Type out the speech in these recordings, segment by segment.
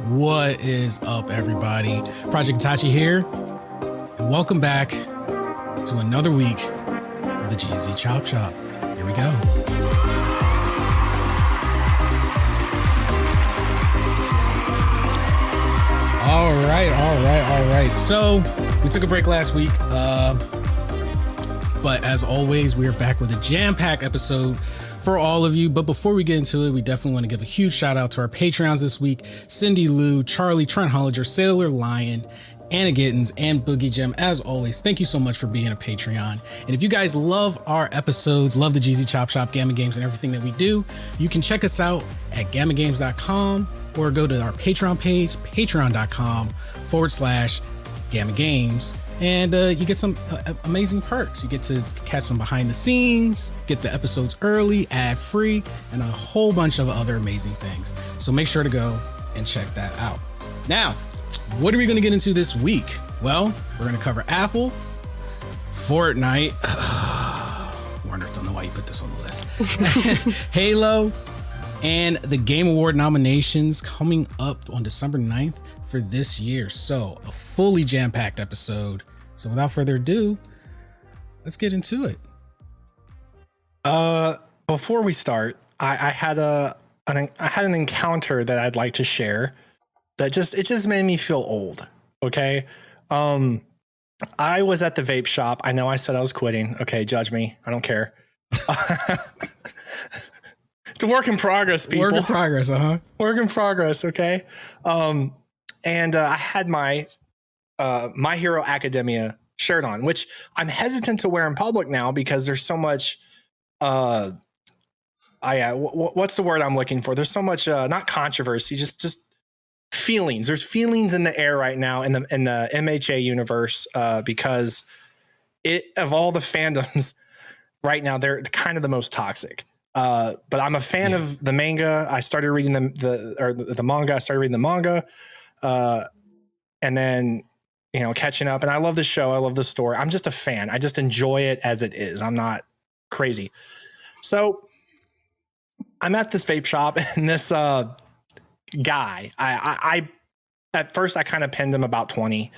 What is up, everybody? Project Itachi here, and welcome back to another week of the GZ Chop Shop. Here we go. All right. So we took a break last week, but as always, we are back with a jam-packed episode for all of you. But before we get into it, we definitely want to give a huge shout out to our Patreons this week: Cindy Lou, Charlie, Trent Hollinger, Sailor Lion, Anna Gittins, and Boogie Gem. As always, thank you so much for being a Patreon. And if you guys love our episodes, love the GZ Chop Shop, Gamma Games, and everything that we do, you can check us out at gammagames.com or go to our Patreon page, patreon.com/Gamma Games. And you get some amazing perks. You get to catch some behind the scenes, get the episodes early, ad free, and a whole bunch of other amazing things. So make sure to go and check that out. Now, what are we going to get into this week? Well, we're going to cover Apple, Fortnite. Warner, don't know why you put this on the list. Halo, and the Game Award nominations coming up on December 9th for this year. So a fully jam-packed episode. So without further ado, let's get into it. Before we start, I had an encounter that I'd like to share that just made me feel old. Okay. I was at the vape shop. I know I said I was quitting. Okay. Judge me. I don't care. It's a work in progress, people. Work in progress. Work in progress. Okay. And I had my My Hero Academia shirt on, which I'm hesitant to wear in public now because there's so much. What's the word I'm looking for? There's so much not controversy, just feelings. There's feelings in the air right now in the MHA universe because of all the fandoms right now, they're kind of the most toxic. But I'm a fan of the manga. I started reading the manga. I started reading the manga. And then, catching up, and I love the show. I love the story. I'm just a fan. I just enjoy it as it is. I'm not crazy. So I'm at this vape shop, and this guy, I at first I kind of pinned him about 20.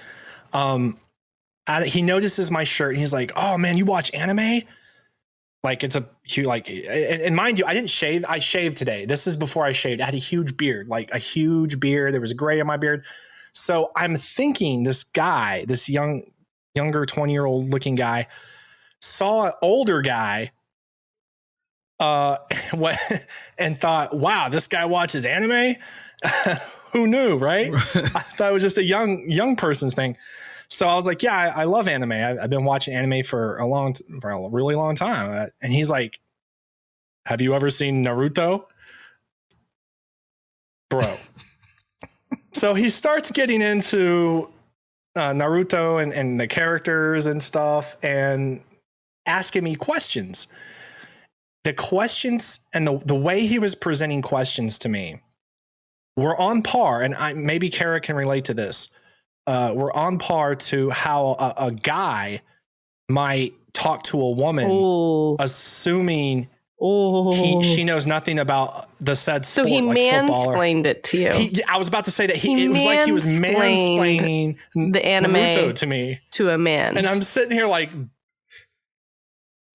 He notices my shirt, and he's like, "Oh man, you watch anime?" Like it's and mind you, I didn't shave. I shaved today. This is before I shaved. I had a huge beard, like a huge beard. There was gray on my beard. So I'm thinking this guy, this younger 20-year-old looking guy, saw an older guy, and thought, "Wow, this guy watches anime." Who knew, right? I thought it was just a young person's thing. So I was like, "Yeah, I love anime. I've been watching anime for a really long time." And he's like, "Have you ever seen Naruto?" Bro. So he starts getting into Naruto and the characters and stuff and asking me questions. The questions and the way he was presenting questions to me were on par. And maybe Kara can relate to this. We're on par to how a guy might talk to a woman, assuming she knows nothing about the said sport. So he like mansplained it to you. I was about to say that it was like he was mansplaining the anime Naruto to me, to a man. and I'm sitting here like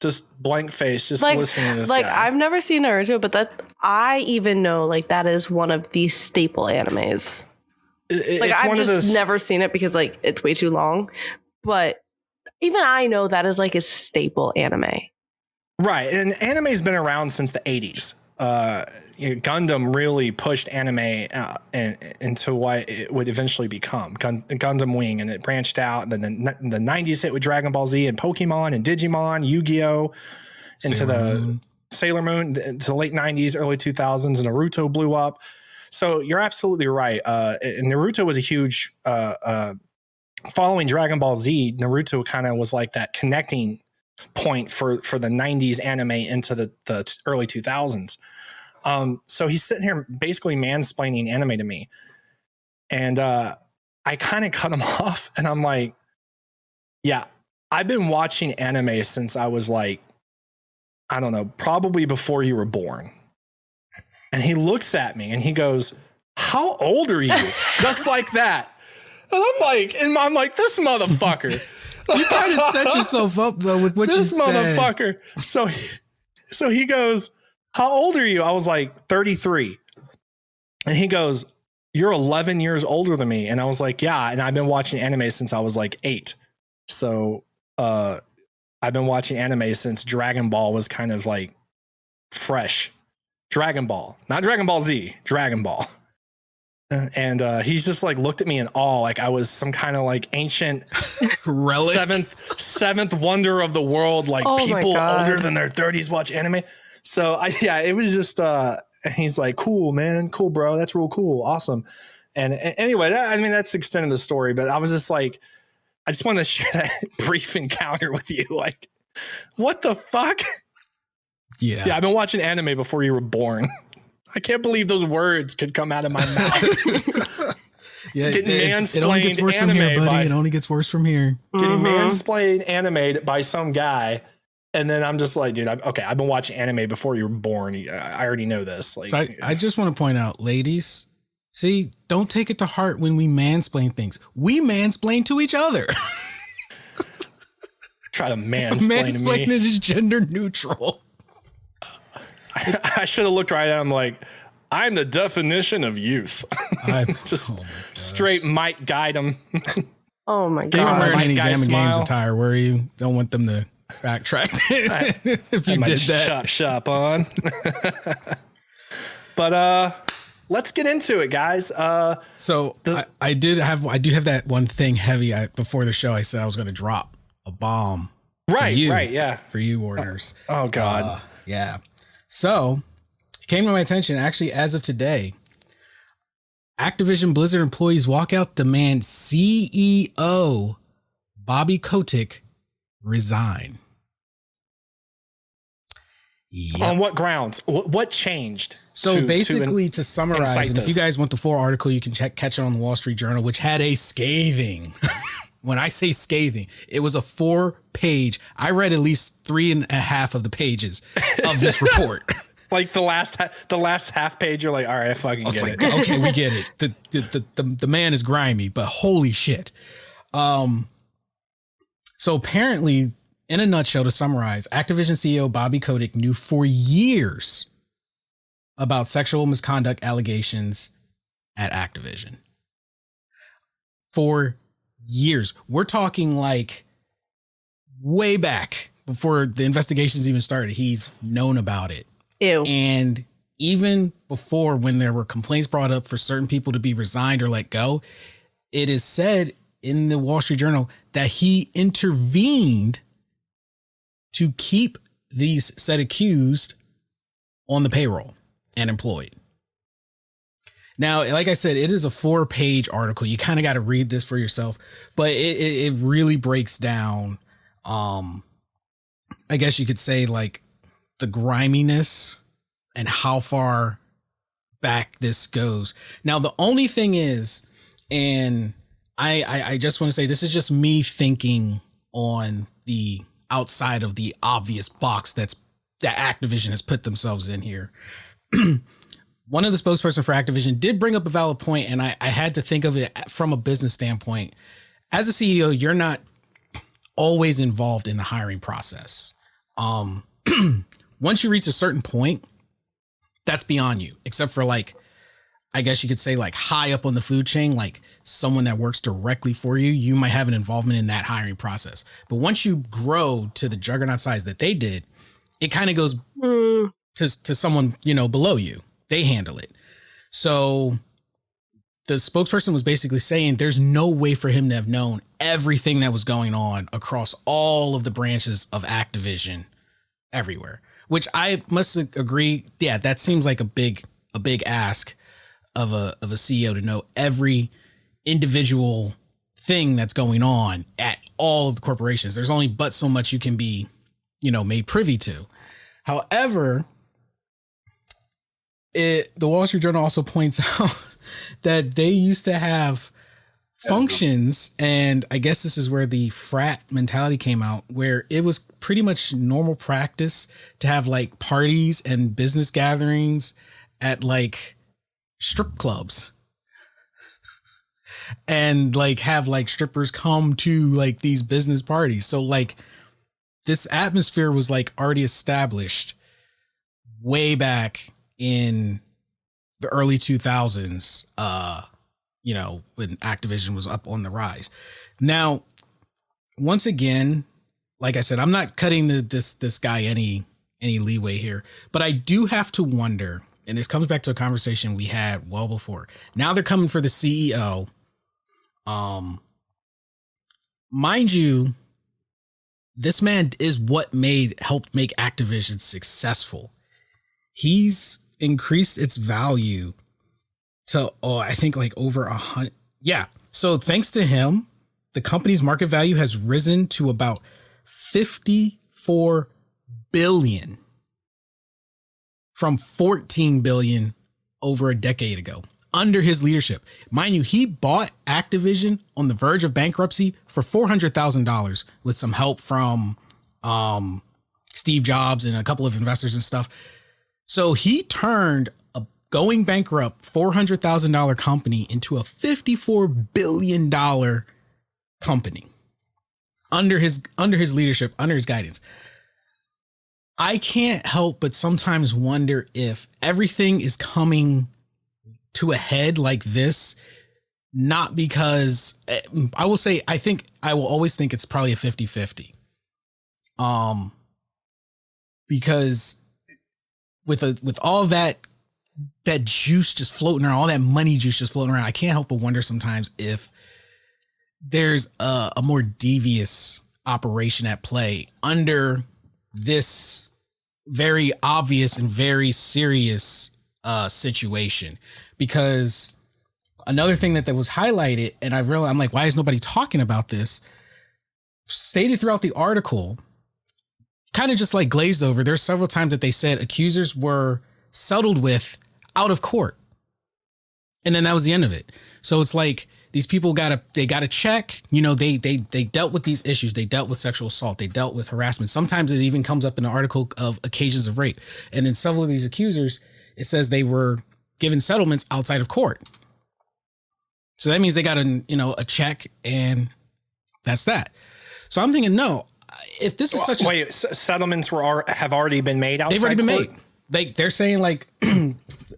just blank face, just listening to this guy. I've never seen Naruto, but I even know that is one of the staple animes. I've just never seen it because it's way too long. But even I know that is a staple anime. Right. And anime's been around since the 80s. Gundam really pushed anime into what it would eventually become. Gundam Wing, and it branched out. And then the 90s hit with Dragon Ball Z and Pokemon and Digimon, Yu-Gi-Oh! Into Sailor Moon, to the late 90s, early 2000s, and Naruto blew up. So you're absolutely right. And Naruto was a huge, following Dragon Ball Z, Naruto kind of was like that connecting point for the 90s anime into the early 2000s. So he's sitting here basically mansplaining anime to me. And I kind of cut him off, and I'm like, yeah, I've been watching anime since I was I don't know, probably before you were born. And he looks at me and he goes, how old are you? Just like that. And I'm like, this motherfucker. You kind of set yourself up though with what you said. This motherfucker. So he goes, how old are you? I was like 33. And he goes, you're 11 years older than me. And I was like, yeah. And I've been watching anime since I was like 8. So I've been watching anime since Dragon Ball was kind of like fresh. Dragon Ball, not Dragon Ball Z, Dragon Ball. And he's just like looked at me in awe, like I was some kind of like ancient relic, seventh wonder of the world. Like people older than their 30s watch anime. So it was just he's like, cool, man, cool, bro, that's real cool, awesome. And anyway, that's the extent of the story. But I was just like, I just wanted to share that brief encounter with you. Like, what the fuck? Yeah, I've been watching anime before you were born. I can't believe those words could come out of my mouth. Yeah, it only gets worse from here, buddy. It only gets worse from here. Getting mansplained anime by some guy, and then I'm just like, dude, I've been watching anime before you were born. I already know this. Like, so I just want to point out, ladies, see, don't take it to heart when we mansplain things. We mansplain to each other. Try to mansplain to me. Is gender neutral. I should have looked right at him like, I'm the definition of youth. Just straight might guide him. Oh my God. You weren't wearing any Gamma Games attire, were you? Don't want them to backtrack if you did that. Shop on. But let's get into it, guys. So I do have that one thing heavy. Before the show, I said I was going to drop a bomb. Right, yeah. For you, Warriors. Oh God. Yeah. So it came to my attention, actually, as of today, Activision Blizzard employees walk out, demand CEO Bobby Kotick resign. Yep. On what grounds? What changed? So basically, to summarize, and if you guys want the full article, you can catch it on the Wall Street Journal, which had a scathing. When I say scathing, it was a 4-page. I read at least 3.5 of the pages of this report. Like the last half page, you're like, all right, I fucking get it. Okay, we get it. The man is grimy, but holy shit. So apparently, in a nutshell, to summarize, Activision CEO Bobby Kotick knew for years about sexual misconduct allegations at Activision. For years. We're talking like way back before the investigations even started. He's known about it. Ew. And even before, when there were complaints brought up for certain people to be resigned or let go, it is said in the Wall Street Journal that he intervened to keep these said accused on the payroll and employed. Now, like I said, it is a 4-page article. You kind of got to read this for yourself, but it really breaks down, I guess you could say, like the griminess and how far back this goes. Now, the only thing is, and I just want to say, this is just me thinking on the outside of the obvious box that Activision has put themselves in here. One of the spokesperson for Activision did bring up a valid point, and I had to think of it from a business standpoint. As a CEO, you're not always involved in the hiring process. Once you reach a certain point, that's beyond you, except for like, I guess you could say like high up on the food chain, like someone that works directly for you, you might have an involvement in that hiring process. But once you grow to the juggernaut size that they did, it kind of goes to someone, below you. They handle it. So the spokesperson was basically saying there's no way for him to have known everything that was going on across all of the branches of Activision everywhere, which I must agree. Yeah, that seems like a big ask of a CEO to know every individual thing that's going on at all of the corporations. There's only but so much you can be, made privy to. However, the Wall Street Journal also points out that they used to have functions, and I guess this is where the frat mentality came out, where it was pretty much normal practice to have like parties and business gatherings at like strip clubs and like have like strippers come to like these business parties. So like this atmosphere was like already established way back in the early 2000s, you know, when Activision was up on the rise. Now, once again, like I said, I'm not cutting this guy any leeway here, but I do have to wonder, and this comes back to a conversation we had well before. Now they're coming for the CEO. Mind you, this man is what helped make Activision successful. He's increased its value to, I think like over 100. Yeah. So thanks to him, the company's market value has risen to about 54 billion from 14 billion over a decade ago under his leadership. Mind you, he bought Activision on the verge of bankruptcy for $400,000 with some help from Steve Jobs and a couple of investors and stuff. So he turned a going bankrupt $400,000 company into a $54 billion company under his leadership, under his guidance. I can't help but sometimes wonder if everything is coming to a head like this, not because I will say, I will always think it's probably a 50-50. Because with all that juice just floating around, all that money juice just floating around, I can't help but wonder sometimes if there's a more devious operation at play under this very obvious and very serious situation. Because another thing that was highlighted, and I'm like, why is nobody talking about this? Stated throughout the article, kind of just like glazed over. There's several times that they said accusers were settled with out of court. And then that was the end of it. So it's like these people got a check, you know, they dealt with these issues. They dealt with sexual assault. They dealt with harassment. Sometimes it even comes up in the article of occasions of rape. And then several of these accusers, it says they were given settlements outside of court. So that means they got a check, and that's that. So I'm thinking, no, if this is settlements have already been made outside. They've already been court? made. They're saying like,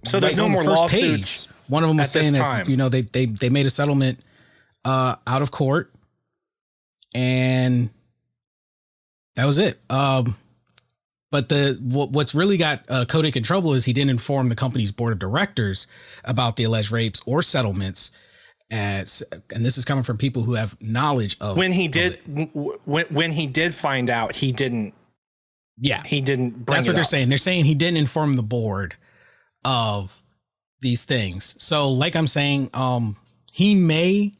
so there's no more lawsuits. Page, one of them was saying that, time. you know, they made a settlement out of court, and that was it. But what's really got Kotick in trouble is he didn't inform the company's board of directors about the alleged rapes or settlements. And this is coming from people who have knowledge of when he did find out, he didn't. Yeah, he didn't. That's what they're saying. They're saying he didn't inform the board of these things. So, like I'm saying, he may.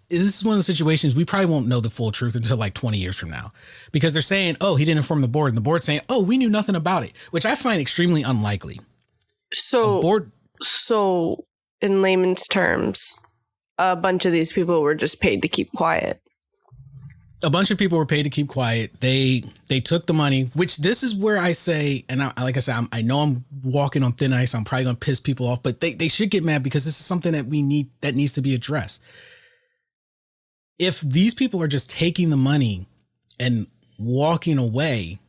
This is one of the situations we probably won't know the full truth until like 20 years from now, because they're saying, oh, he didn't inform the board, and the board's saying, oh, we knew nothing about it, which I find extremely unlikely. So in layman's terms, a bunch of these people were just paid to keep quiet. A bunch of people were paid to keep quiet. They took the money, which this is where I say, and like I said, I know I'm walking on thin ice. I'm probably going to piss people off, but they should get mad, because this is something that needs to be addressed. If these people are just taking the money and walking away,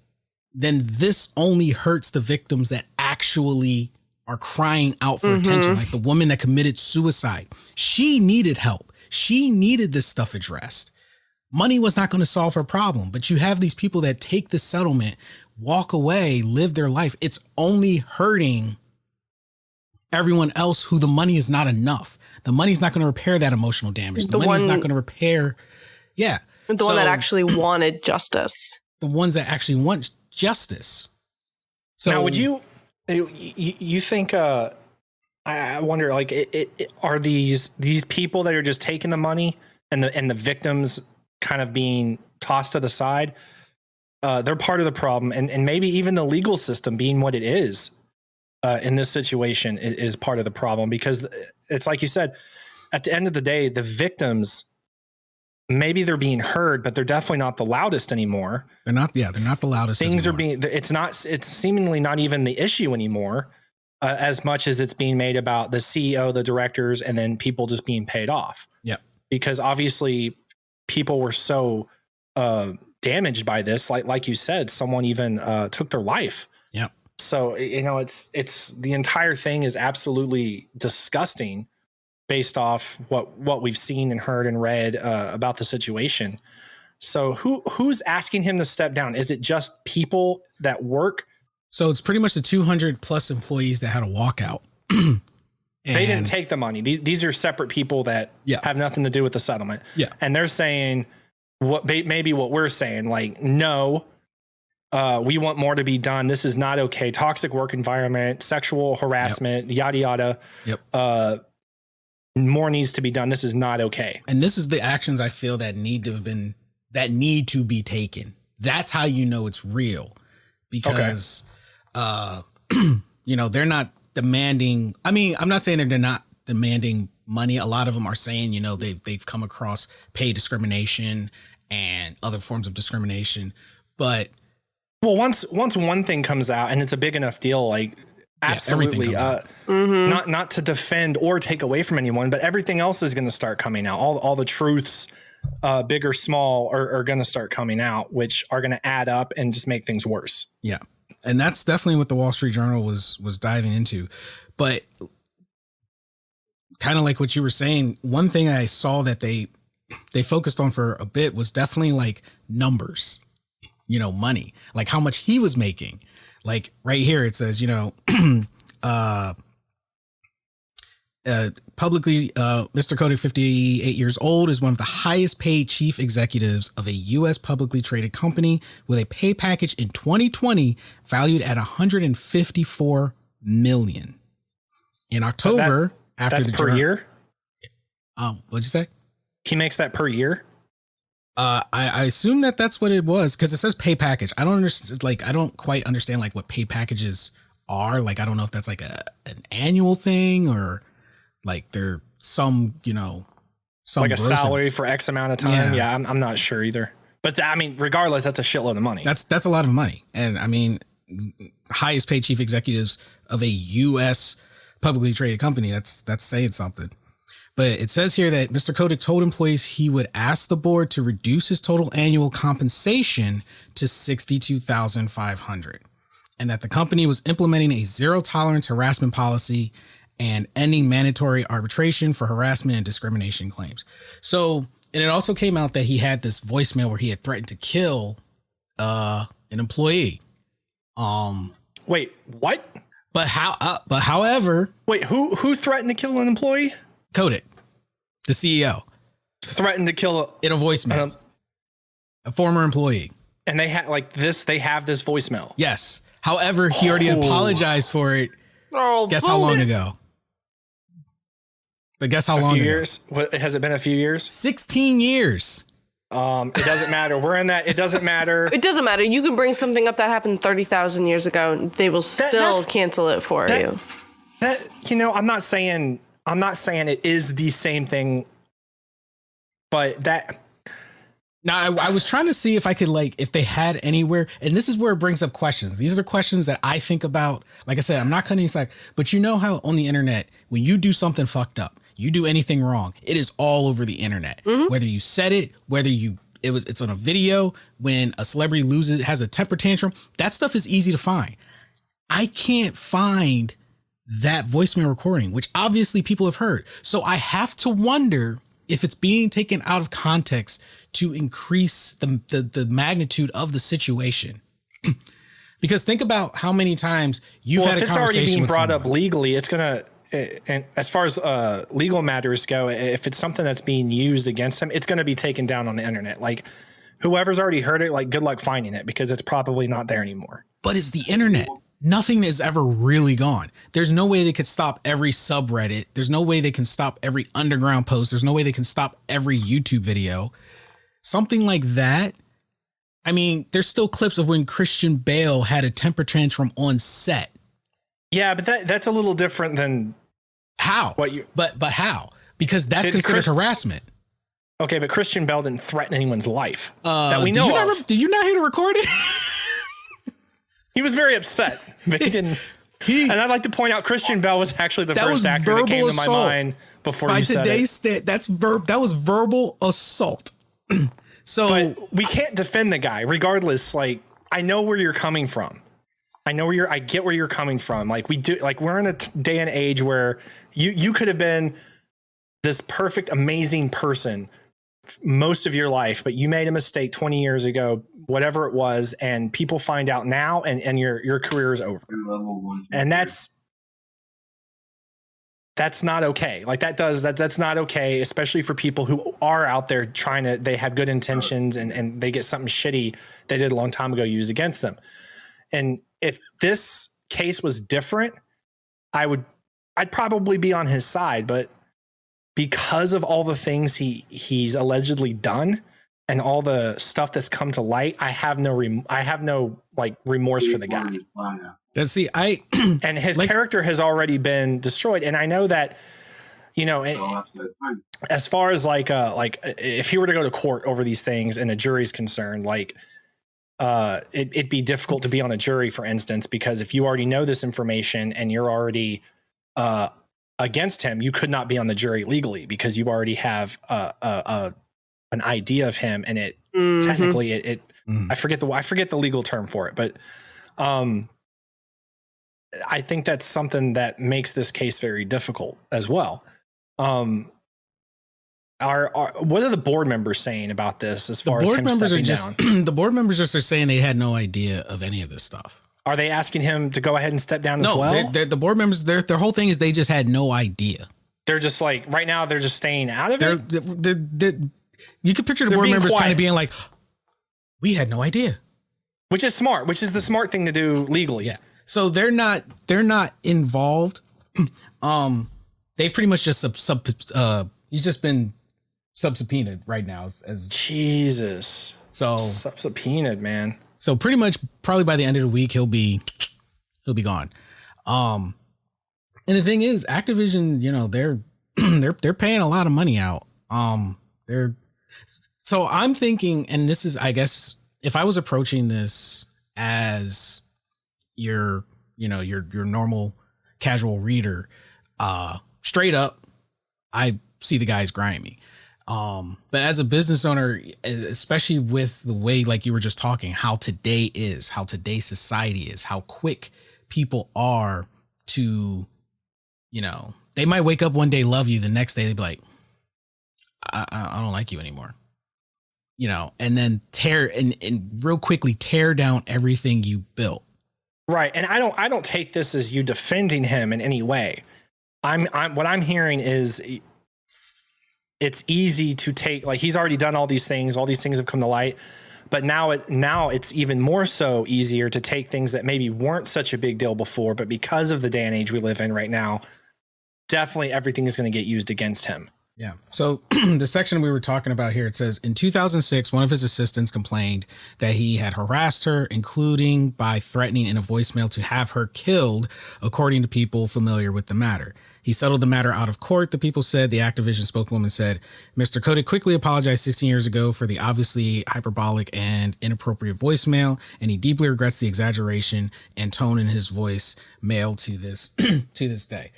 then this only hurts the victims that actually are crying out for attention. Like the woman that committed suicide. She needed help. She needed this stuff addressed. Money was not going to solve her problem, but you have these people that take the settlement, walk away, live their life. It's only hurting everyone else who the money is not enough. The money's not going to repair that emotional damage. The money's not going to repair. Yeah. The one that actually wanted justice. The ones that actually want justice. So now, would you think, I wonder, like, are these people that are just taking the money and the victims kind of being tossed to the side? They're part of the problem, and maybe even the legal system being what it is in this situation is part of the problem, because it's like you said, at the end of the day, the victims, maybe they're being heard, but they're definitely not the loudest anymore. They're not the loudest. Things anymore. It's seemingly not even the issue anymore. as much as it's being made about the CEO, the directors, and then people just being paid off. Yeah. Because obviously people were so damaged by this. Like you said, someone even took their life. Yeah. So, it's the entire thing is absolutely disgusting based off what we've seen and heard and read about the situation. So who's asking him to step down? Is it just people that work? So it's pretty much the 200 plus employees that had a walkout. They didn't take the money. These are separate people that have nothing to do with the settlement. Yeah. And they're saying maybe what we're saying, like, no, we want more to be done. This is not okay. Toxic work environment, sexual harassment, yada, yada. Yep. More needs to be done. This is not okay. And this is the actions I feel that need to be taken. That's how you know it's real, because, they're not demanding. I mean, I'm not saying they're not demanding money. A lot of them are saying, they've come across pay discrimination and other forms of discrimination. But once one thing comes out and it's a big enough deal, like, absolutely. Not to defend or take away from anyone, but everything else is going to start coming out. All the truths, big or small, are going to start coming out, which are going to add up and just make things worse. Yeah. And that's definitely what the Wall Street Journal was diving into. But kind of like what you were saying, one thing I saw that they focused on for a bit was definitely like numbers, money, like how much he was making. Like right here, it says, publicly, Mr. Kotick, 58 years old, is one of the highest paid chief executives of a U.S. publicly traded company with a pay package in 2020 valued at $154 million. In October, that's per year. What'd you say? He makes that per year. I assume that's what it was, because it says pay package. I don't understand. Like, I don't quite understand like what pay packages are. Like, I don't know if that's like an annual thing or like they're some like a salary for X amount of time. Yeah, I'm not sure either. But regardless, that's a shitload of money. That's a lot of money. And I mean, highest paid chief executives of a U.S. publicly traded company. That's saying something. But it says here that Mr. Kotick told employees he would ask the board to reduce his total annual compensation to $62,500, and that the company was implementing a zero tolerance harassment policy and ending mandatory arbitration for harassment and discrimination claims. So, and it also came out that he had this voicemail where he had threatened to kill an employee. Wait, what? But however, wait, who threatened to kill an employee? Kotick, the CEO, threatened to kill in a voicemail, a former employee. And they have this voicemail. Yes. However, he already apologized for it. Guess how long ago? But guess how long ago? Years? Has it been a few years? 16 years. It doesn't matter. We're in that. It doesn't matter. It doesn't matter. You can bring something up that happened 30,000 years ago and they will still cancel it for you. I'm not saying it is the same thing, but that. Now, I was trying to see if I could, if they had anywhere, and this is where it brings up questions. These are questions that I think about. Like I said, I'm not cutting aside, but how on the internet, when you do something fucked up, you do anything wrong, it is all over the internet. Mm-hmm. Whether you said it, whether it's on a video, when a celebrity has a temper tantrum, that stuff is easy to find. I can't find that voicemail recording, which obviously people have heard. So I have to wonder if it's being taken out of context to increase the magnitude of the situation. Because think about how many times you've had a conversation with someone. If it's already being brought up legally, it's going to, and as far as legal matters go, if it's something that's being used against them, it's going to be taken down on the internet. Like, whoever's already heard it, good luck finding it, because it's probably not there anymore. But it's the internet. Nothing is ever really gone. There's no way they could stop every subreddit. There's no way they can stop every underground post. There's no way they can stop every YouTube video. Something like that. I mean, there's still clips of when Christian Bale had a temper tantrum on set. Yeah, but that's a little different than how. But how? Because that's considered harassment. Okay, but Christian Bale didn't threaten anyone's life that we know of. Did you not hear the recording? He was very upset, but he didn't. And I'd like to point out Christian Bale was actually the first actor that came to my mind before you said it. That was verbal assault. So but we can't defend the guy regardless. Like, I know where you're coming from. I get where you're coming from. Like, we're in a day and age where you could have been this perfect, amazing person most of your life, but you made a mistake 20 years ago, whatever it was, and people find out now, and your career is over. And that's not okay. Like, that's not okay, especially for people who are out there they have good intentions and they get something shitty they did a long time ago used against them. And if this case was different, I'd probably be on his side, but because of all the things he's allegedly done and all the stuff that's come to light, I have no like remorse for the guy. Let's see, and his character has already been destroyed. And I know that, as far as like if he were to go to court over these things and the jury's concerned, like, it'd be difficult to be on a jury, for instance, because if you already know this information and you're already, against him, you could not be on the jury legally because you already have an idea of him, and it technically I forget the legal term for it, but I think that's something that makes this case very difficult as well. What are the board members saying about this as far as him stepping down? The board members just are saying they had no idea of any of this stuff. Are they asking him to go ahead and step down as well? No, the board members, their whole thing is they just had no idea. They're just like, right now, they're just staying out of it. You can picture the board members kind of being like, we had no idea. Which is smart, which is the smart thing to do legally. Yeah. So they're not involved. They've pretty much just he's just been subpoenaed right now as Jesus. So subpoenaed, man. So pretty much probably by the end of the week, he'll be gone. And the thing is, Activision, they're paying a lot of money out. So I'm thinking, and this is, I guess, if I was approaching this as your normal casual reader, straight up, I see the guy's grimy. But as a business owner, especially with the way, like you were just talking, how today's society is, how quick people are to, they might wake up one day, love you. The next day they'd be like, I don't like you anymore, and then and real quickly tear down everything you built. Right. And I don't take this as you defending him in any way. What I'm hearing is it's easy to take, like, he's already done all these things have come to light, but now it's even more so easier to take things that maybe weren't such a big deal before, but because of the day and age we live in right now, definitely everything is going to get used against him. Yeah. So the section we were talking about here, it says in 2006, one of his assistants complained that he had harassed her, including by threatening in a voicemail to have her killed, according to people familiar with the matter. He settled the matter out of court. The people said, the Activision spokeswoman said, Mr. Kotick quickly apologized 16 years ago for the obviously hyperbolic and inappropriate voicemail, and he deeply regrets the exaggeration and tone in his voice mailed to this to this day.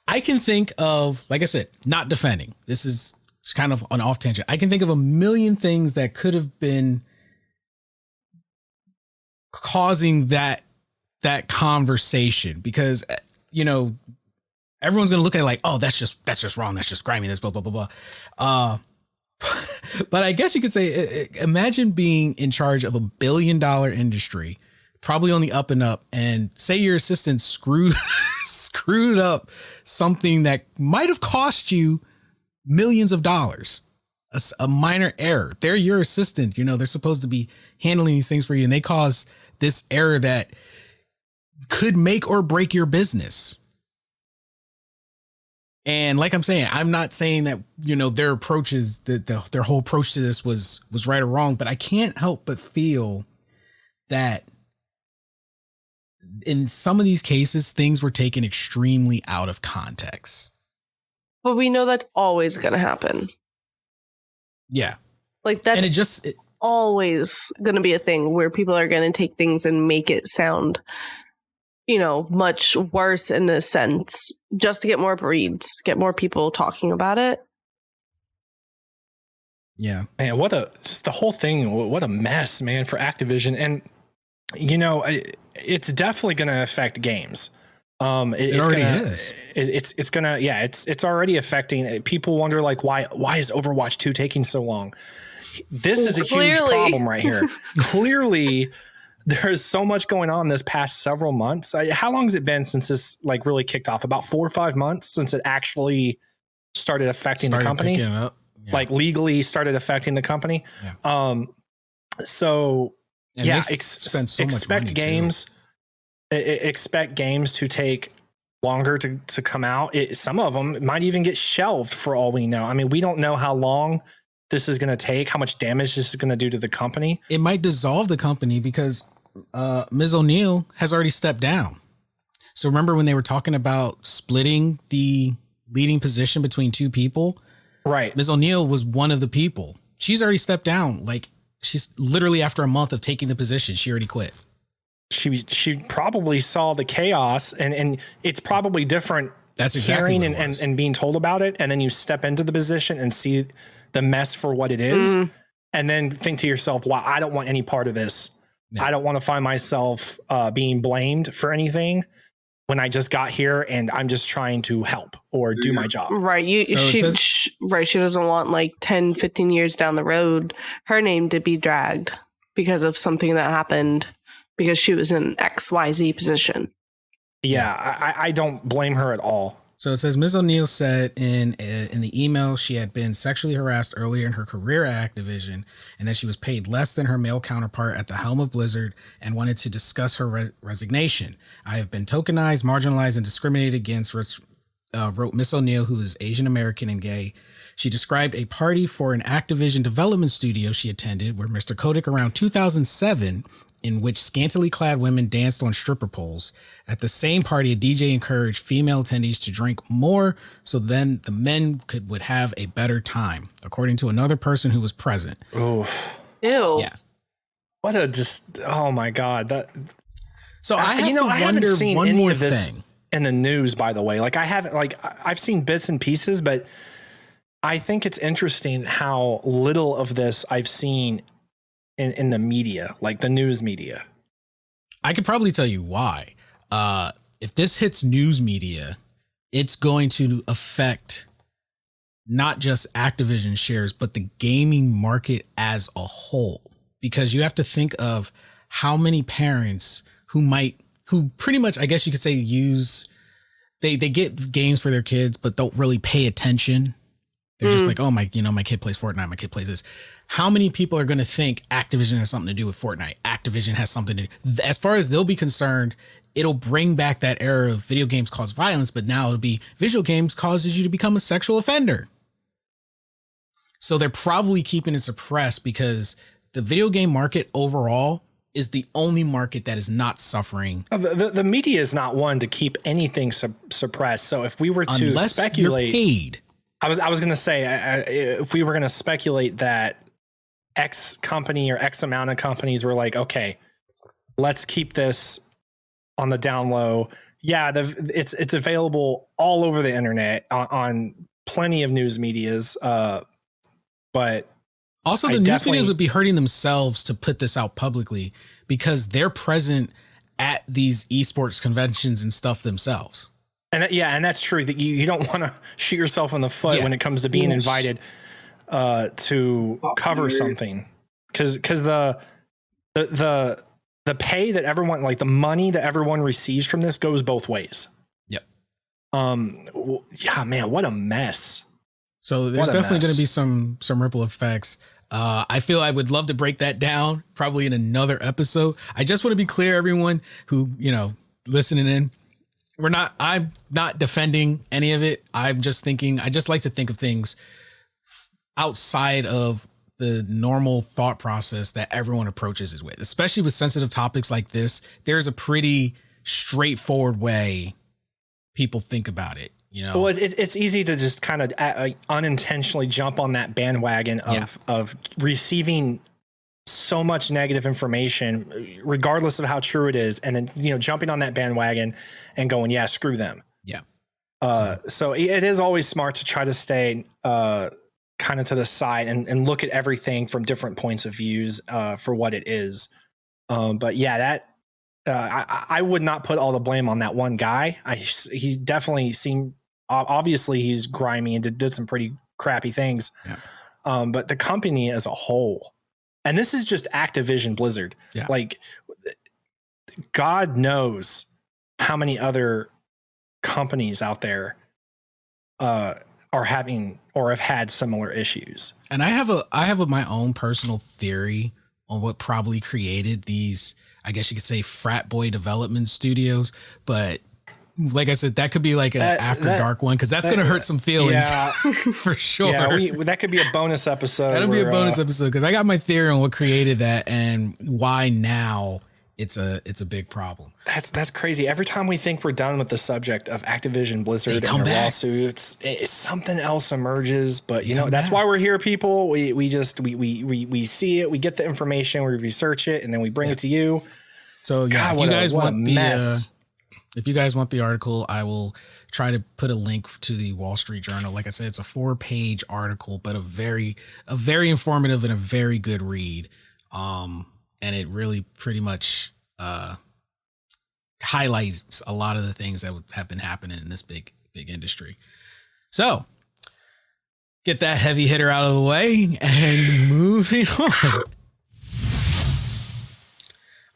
I can think of, like I said, not defending. This is kind of an off tangent. I can think of a million things that could have been causing that conversation, because, everyone's going to look at it like, oh, that's just wrong. That's just grimy. That's blah, blah, blah, blah. But I guess you could say, imagine being in charge of $1 billion industry, probably on the up and up, and say your assistant screwed up something that might have cost you millions of dollars, a minor error. They're your assistant, they're supposed to be handling these things for you, and they cause this error that could make or break your business. And like I'm saying, I'm not saying that, their approaches, their whole approach to this was right or wrong, but I can't help but feel that in some of these cases, things were taken extremely out of context. But we know that's always going to happen. Yeah. Like that's always going to be a thing where people are going to take things and make it sound much worse in this sense, just to get more breeds, get more people talking about it. Yeah, man, just the whole thing. What a mess, man, for Activision. And, it's definitely going to affect games. It already is. It's gonna, it's already affecting. People wonder, like, why is Overwatch 2 taking so long? This is a huge problem right here. Clearly, there's so much going on this past several months. How long has it been since this like really kicked off? About 4 or 5 months since it actually started affecting the company. Yeah. Like legally started affecting the company. Yeah. So and expect games. Expect games to take longer to come out. Some of them might even get shelved for all we know. I mean, we don't know how long this is going to take, how much damage this is going to do to the company. It might dissolve the company because Ms. O'Neill has already stepped down. So remember when they were talking about splitting the leading position between two people? Right. Ms. O'Neill was one of the people. She's already stepped down. Like, she's literally, after a month of taking the position, she already quit. She probably saw the chaos, and it's probably different. That's exactly hearing and being told about it, and then you step into the position and see the mess for what it is, and then think to yourself, wow, I don't want any part of this. Yeah. I don't want to find myself being blamed for anything when I just got here and I'm just trying to help or do my job. Right. She doesn't want like 10, 15 years down the road, her name to be dragged because of something that happened because she was in XYZ position. Yeah, I don't blame her at all. So it says Ms. O'Neill said in the email she had been sexually harassed earlier in her career at Activision, and that she was paid less than her male counterpart at the helm of Blizzard, and wanted to discuss her resignation. I have been tokenized, marginalized, and discriminated against, wrote Ms. O'Neill, who is Asian American and gay. She described a party for an Activision development studio she attended where Mr. Kotick around 2007, in which scantily clad women danced on stripper poles. At the same party, a DJ encouraged female attendees to drink more so then the men would have a better time, according to another person who was present. Oof. Ew. Yeah. What a oh my God. So I haven't seen any of this in the news, by the way. Like I've seen bits and pieces, but I think it's interesting how little of this I've seen in the media, like the news media. I could probably tell you why. If this hits news media, it's going to affect not just Activision shares, but the gaming market as a whole. Because you have to think of how many parents who pretty much, I guess you could say, they get games for their kids, but don't really pay attention. They're just like, oh, my kid plays Fortnite. My kid plays this. How many people are going to think Activision has something to do with Fortnite? Activision has something to do. As far as they'll be concerned, it'll bring back that era of video games cause violence, but now it'll be visual games causes you to become a sexual offender. So they're probably keeping it suppressed because the video game market overall is the only market that is not suffering. The media is not one to keep anything suppressed. So if we were to speculate, you're paid. I was going to say, if we were going to speculate that X company or X amount of companies were like, okay, let's keep this on the down low. Yeah, it's available all over the internet on plenty of news medias. But also the news medias would be hurting themselves to put this out publicly because they're present at these esports conventions and stuff themselves. And that's true that you don't want to shoot yourself in the foot when it comes to being invited to cover something, because the pay that everyone, like the money that everyone receives from this goes both ways. Yep. Yeah, man, what a mess. So there's definitely going to be some ripple effects. I feel I would love to break that down probably in another episode. I just want to be clear, everyone who, listening in. I'm not defending any of it. I just like to think of things outside of the normal thought process that everyone approaches it with, especially with sensitive topics like this. There's a pretty straightforward way people think about it. Well, it's easy to just kind of unintentionally jump on that bandwagon of receiving so much negative information, regardless of how true it is, and then jumping on that bandwagon and going, yeah, screw them. Yeah. So it is always smart to try to stay kind of to the side and look at everything from different points of views for what it is. But yeah, that I would not put all the blame on that one guy. He definitely seemed, obviously he's grimy and did some pretty crappy things. Yeah. But the company as a whole, and this is just Activision Blizzard, like God knows how many other companies out there are having or have had similar issues. And I have my own personal theory on what probably created these, I guess you could say, frat boy development studios. But like I said, that could be like an after dark one, because that's going to hurt some feelings for sure. Yeah, that could be a bonus episode. That'll be a bonus episode, because I got my theory on what created that and why now it's a big problem. That's crazy. Every time we think we're done with the subject of Activision Blizzard and their lawsuits, something else emerges. But that's why we're here, people. We see it, we get the information, we research it, and then we bring it to you. So if you guys want the article, I will try to put a link to the Wall Street Journal. Like I said, it's a 4-page article, but a very informative and a very good read. And it really pretty much highlights a lot of the things that have been happening in this big industry. So get that heavy hitter out of the way and moving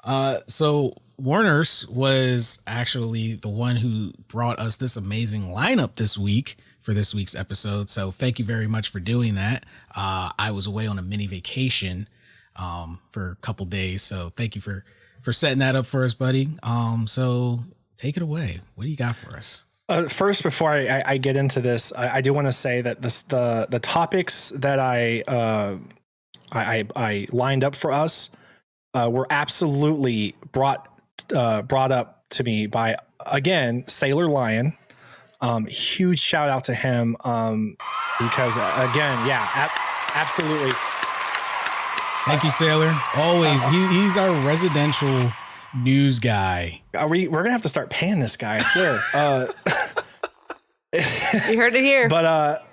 on. So Warner's was actually the one who brought us this amazing lineup this week for this week's episode. So thank you very much for doing that. I was away on a mini vacation for a couple days. So thank you for setting that up for us, buddy. So take it away. What do you got for us? First, before I get into this, I do want to say that the topics that I lined up for us were absolutely brought up to me by, again, Sailor Lion. Huge shout out to him because again, absolutely. Thank you, Sailor. Always. He's our residential news guy. We're going to have to start paying this guy, I swear. You heard it here. But,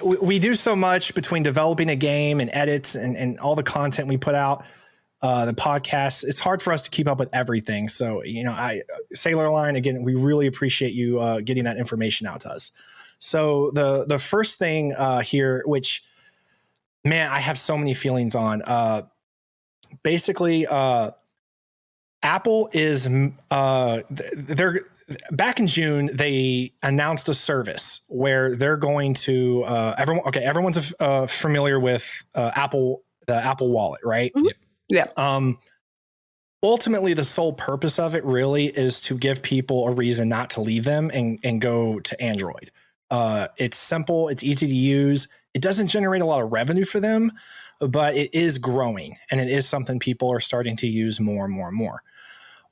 we do so much between developing a game and edits and all the content we put out, the podcast. It's hard for us to keep up with everything. So, Sailor Line, again, we really appreciate you getting that information out to us. So the first thing here, which, man, I have so many feelings on. Basically, Apple is they're back in June. They announced a service where they're going to everyone's familiar with the Apple Wallet, right? Mm-hmm. Yeah. Ultimately, the sole purpose of it really is to give people a reason not to leave them and go to Android. It's simple. It's easy to use. It doesn't generate a lot of revenue for them, but it is growing, and it is something people are starting to use more and more and more.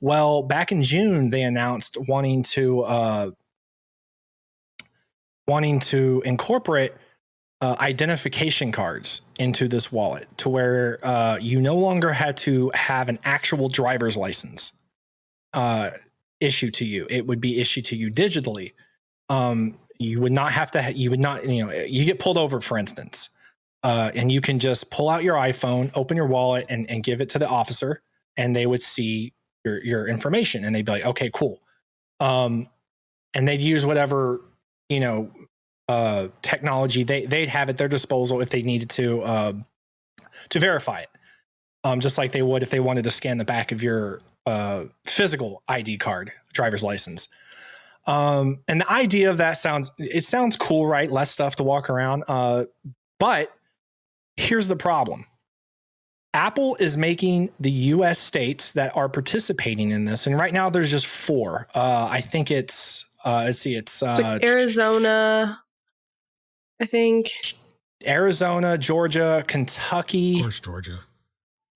Well, back in June, they announced wanting to incorporate identification cards into this wallet, to where you no longer had to have an actual driver's license issued to you. It would be issued to you digitally. You would not have to, you get pulled over, for instance, and you can just pull out your iPhone, open your wallet and give it to the officer, and they would see your information, and they'd be like, okay, cool. And they'd use whatever, technology they'd have at their disposal if they needed to verify it. Just like they would if they wanted to scan the back of your physical ID card, driver's license. And the idea of that sounds cool, right? Less stuff to walk around. But here's the problem. Apple is making the US states that are participating in this. And right now there's just 4. I think it's like Arizona, I think. Arizona, Georgia, Kentucky. Of course, Georgia.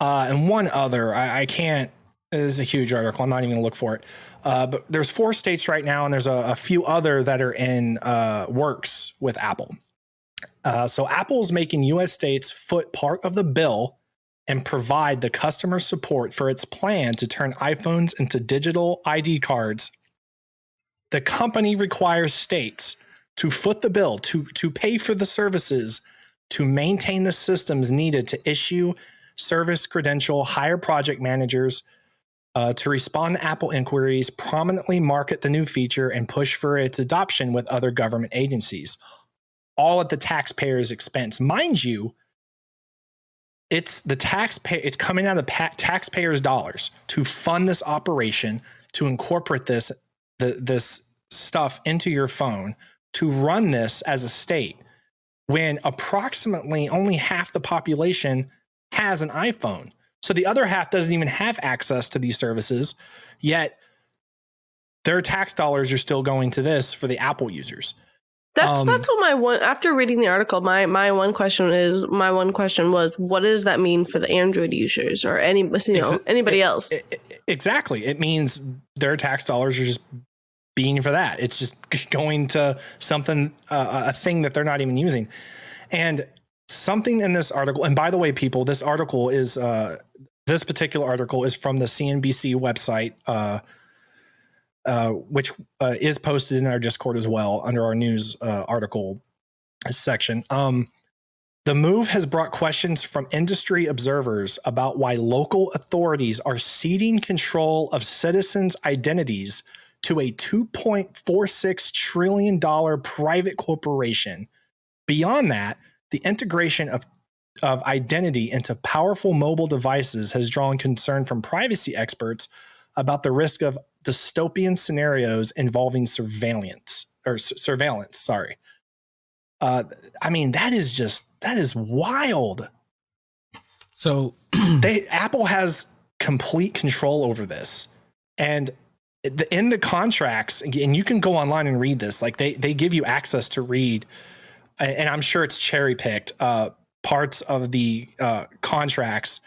And one other. I can't. It is a huge article. I'm not even going to look for it. But there's 4 states right now, and there's a few other that are in works with Apple. So Apple's making U.S. states foot part of the bill and provide the customer support for its plan to turn iPhones into digital ID cards. The company requires states to foot the bill, to pay for the services, to maintain the systems needed to issue, service, credential, hire project managers, to respond to Apple inquiries, prominently market the new feature, and push for its adoption with other government agencies, all at the taxpayer's expense. Mind you, it's coming out of taxpayers' dollars to fund this operation, to incorporate this stuff into your phone, to run this as a state, when approximately only half the population has an iPhone. So the other half doesn't even have access to these services, yet their tax dollars are still going to this for the Apple users. That's what after reading the article, my one question was, what does that mean for the Android users or anybody else? Exactly. It means their tax dollars are just being for that. It's just going to something, a thing that they're not even using. And something in this article, and by the way, people, this particular article is from the CNBC website, which is posted in our Discord as well under our news article section. The move has brought questions from industry observers about why local authorities are ceding control of citizens' identities to a $2.46 trillion private corporation. Beyond that, the integration of identity into powerful mobile devices has drawn concern from privacy experts about the risk of dystopian scenarios involving surveillance. Sorry. I mean, that is wild. So Apple has complete control over this. And in the contracts, and you can go online and read this, like they give you access to read, and I'm sure it's cherry picked parts of the contracts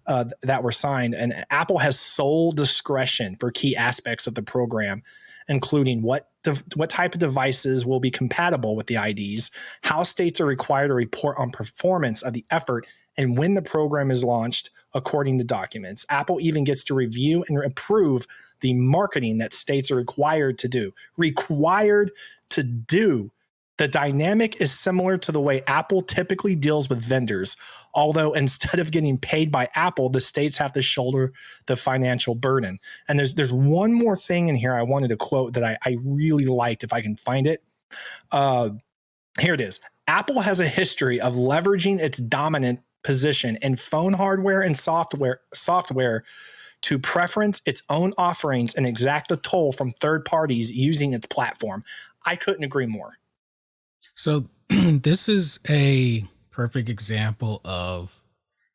that were signed, and Apple has sole discretion for key aspects of the program, including what type of devices will be compatible with the IDs, how states are required to report on performance of the effort, and when the program is launched according to documents. Apple even gets to review and approve the marketing that states are required to do. The dynamic is similar to the way Apple typically deals with vendors, although instead of getting paid by Apple, the states have to shoulder the financial burden. And there's one more thing in here I wanted to quote that I really liked, if I can find it. Here it is. Apple has a history of leveraging its dominant position in phone hardware and software to preference its own offerings and exact a toll from third parties using its platform. I couldn't agree more. So this is a perfect example of,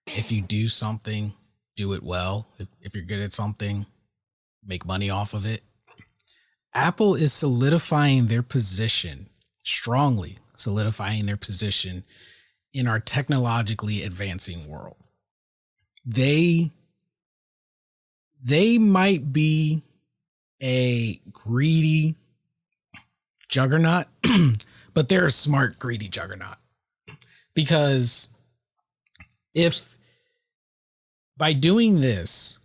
if you do something, do it well. If you're good at something, make money off of it. Apple is strongly solidifying their position in our technologically advancing world. They might be a greedy juggernaut, but they're a smart, greedy juggernaut. Because if by doing this,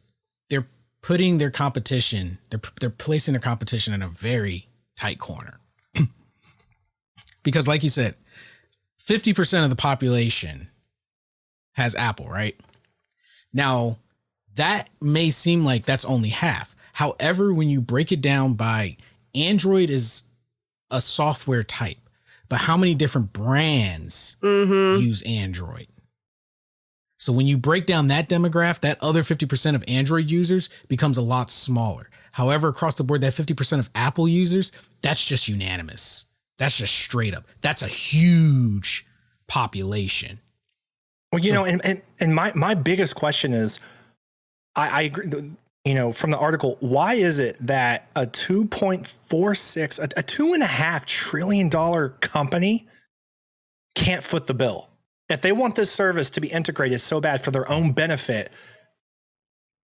they're putting their competition, they're placing their competition in a very tight corner. Because like you said, 50% of the population has Apple, right? Now, that may seem like that's only half. However, when you break it down by Android is a software type, but how many different brands use Android? So when you break down that demographic, that other 50% of Android users becomes a lot smaller. However, across the board, that 50% of Apple users, that's just unanimous. That's just straight up. That's a huge population. Well, and my biggest question is, I agree, from the article, why is it that a $2.5 trillion company can't foot the bill? If they want this service to be integrated so bad for their own benefit,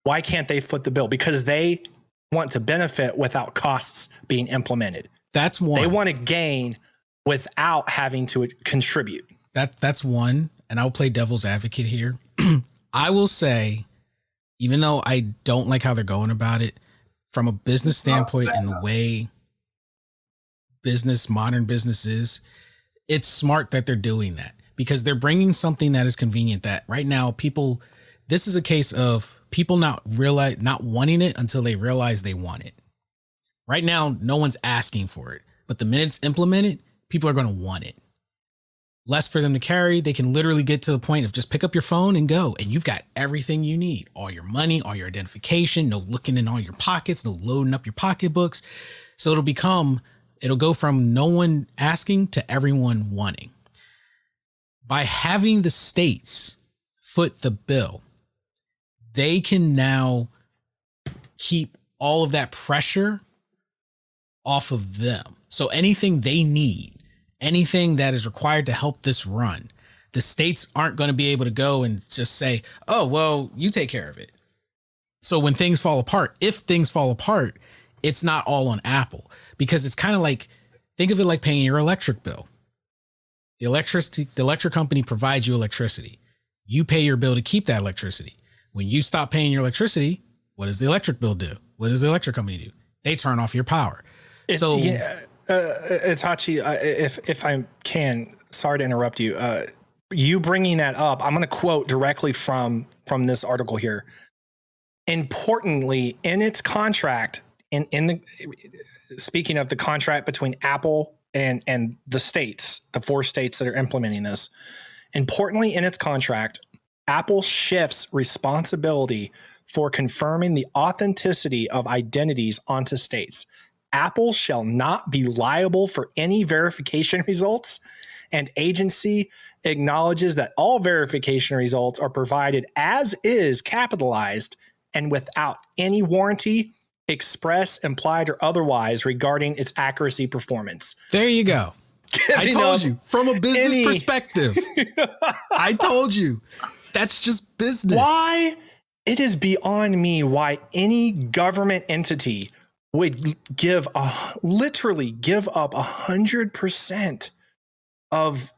why can't they foot the bill? Because they want to benefit without costs being implemented. That's one. They want to gain without having to contribute. That's one. And I'll play devil's advocate here. I will say, even though I don't like how they're going about it, from a business standpoint and the way modern business is, it's smart that they're doing that, because they're bringing something that is convenient that right now this is a case of people not wanting it until they realize they want it. Right now, no one's asking for it, but the minute it's implemented, people are going to want it. Less for them to carry. They can literally get to the point of just pick up your phone and go, and you've got everything you need, all your money, all your identification, no looking in all your pockets, no loading up your pocketbooks. So it'll go from no one asking to everyone wanting. By having the states foot the bill, they can now keep all of that pressure off of them. So anything they need, anything that is required to help this run, the states aren't going to be able to go and just say, oh, well, you take care of it. So when things fall apart, if things fall apart, it's not all on Apple, because it's kind of like, think of it like paying your electric bill. The electric company provides you electricity. You pay your bill to keep that electricity. When you stop paying your electricity, what does the electric bill do? What does the electric company do? They turn off your power. Itachi, if I can, sorry to interrupt you. You bringing that up, I'm going to quote directly from this article here. Importantly, in its contract, speaking of the contract between Apple and the states, the 4 states that are implementing this, importantly in its contract, Apple shifts responsibility for confirming the authenticity of identities onto states. Apple shall not be liable for any verification results, and agency acknowledges that all verification results are provided as is, capitalized, and without any warranty, express, implied, or otherwise regarding its accuracy performance. There you go. I told you, from a business perspective. I told you, that's just business. Why? It is beyond me why any government entity would literally give up 100% of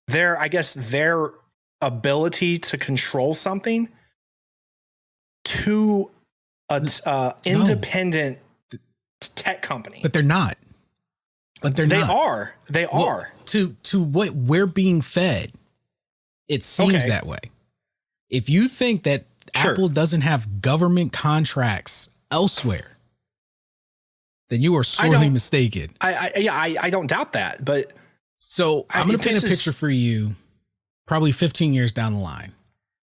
their ability to control something to an independent tech company. But they're not. They are. Well, to what we're being fed, it seems that way. If you think that Apple doesn't have government contracts elsewhere, then you are sorely mistaken. I don't doubt that, but so I'm going to paint a picture for you, probably 15 years down the line,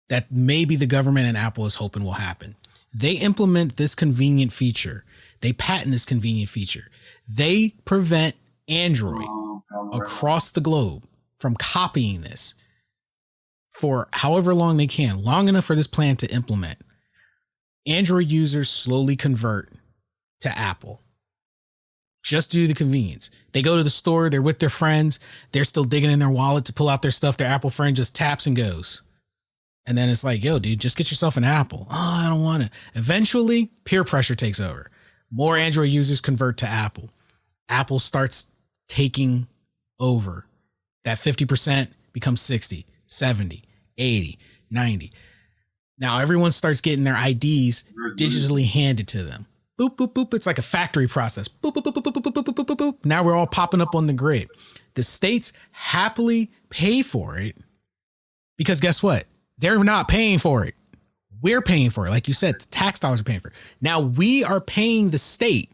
that maybe the government and Apple is hoping will happen. They implement this convenient feature. They patent this convenient feature. They prevent Android across the globe from copying this for however long they can, long enough for this plan to implement. Android users slowly convert to Apple just due to the convenience. They go to the store, they're with their friends, they're still digging in their wallet to pull out their stuff. Their Apple friend just taps and goes. And then it's like, yo, dude, just get yourself an Apple. Oh, I don't want it. Eventually, peer pressure takes over. More Android users convert to Apple. Apple starts taking over. That 50% becomes 60, 70, 80, 90. Now everyone starts getting their IDs digitally handed to them. Boop, boop, boop. It's like a factory process. Boop, boop, boop, boop, boop, boop, boop, boop, boop, boop. Now we're all popping up on the grid. The states happily pay for it because guess what? They're not paying for it. We're paying for it. Like you said, the tax dollars are paying for it. Now we are paying the state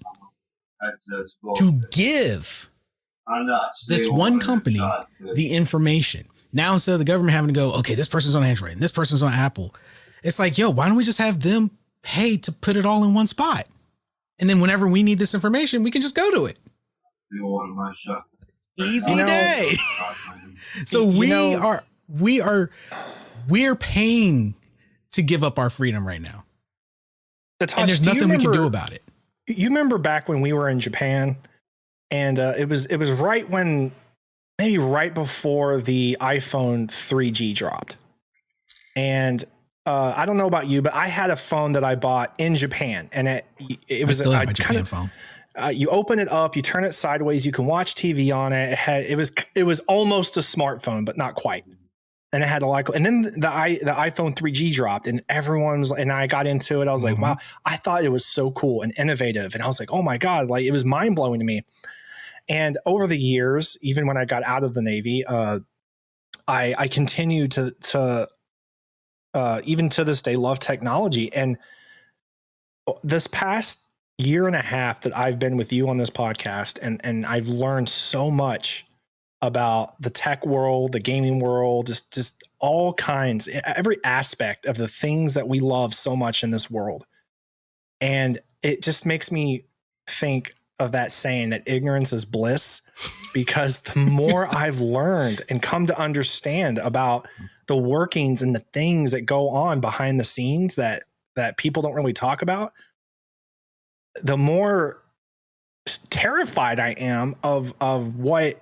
to give this one company the information. Now, instead of the government having to go, okay, this person's on Android and this person's on Apple, it's like, yo, why don't we just have them pay to put it all in one spot? And then whenever we need this information, we can just go to it. Easy day. So we're paying to give up our freedom right now. And there's nothing we can do about it. You remember back when we were in Japan, and it was right when, maybe right before the iPhone 3G dropped. And I don't know about you, but I had a phone that I bought in Japan, and it was a Japan phone. You open it up, you turn it sideways, you can watch TV on it. It was almost a smartphone, but not quite. And it had a lot. And then the iPhone 3G dropped, and everyone was, and I got into it. I was like, wow, I thought it was so cool and innovative. And I was like, oh my God, like it was mind blowing to me. And over the years, even when I got out of the Navy, I continue to even to this day, love technology. And this past year and a half that I've been with you on this podcast, and I've learned so much about the tech world, the gaming world, just all kinds, every aspect of the things that we love so much in this world. And it just makes me think of that saying that ignorance is bliss, because the more I've learned and come to understand about the workings and the things that go on behind the scenes that people don't really talk about, the more terrified I am of what,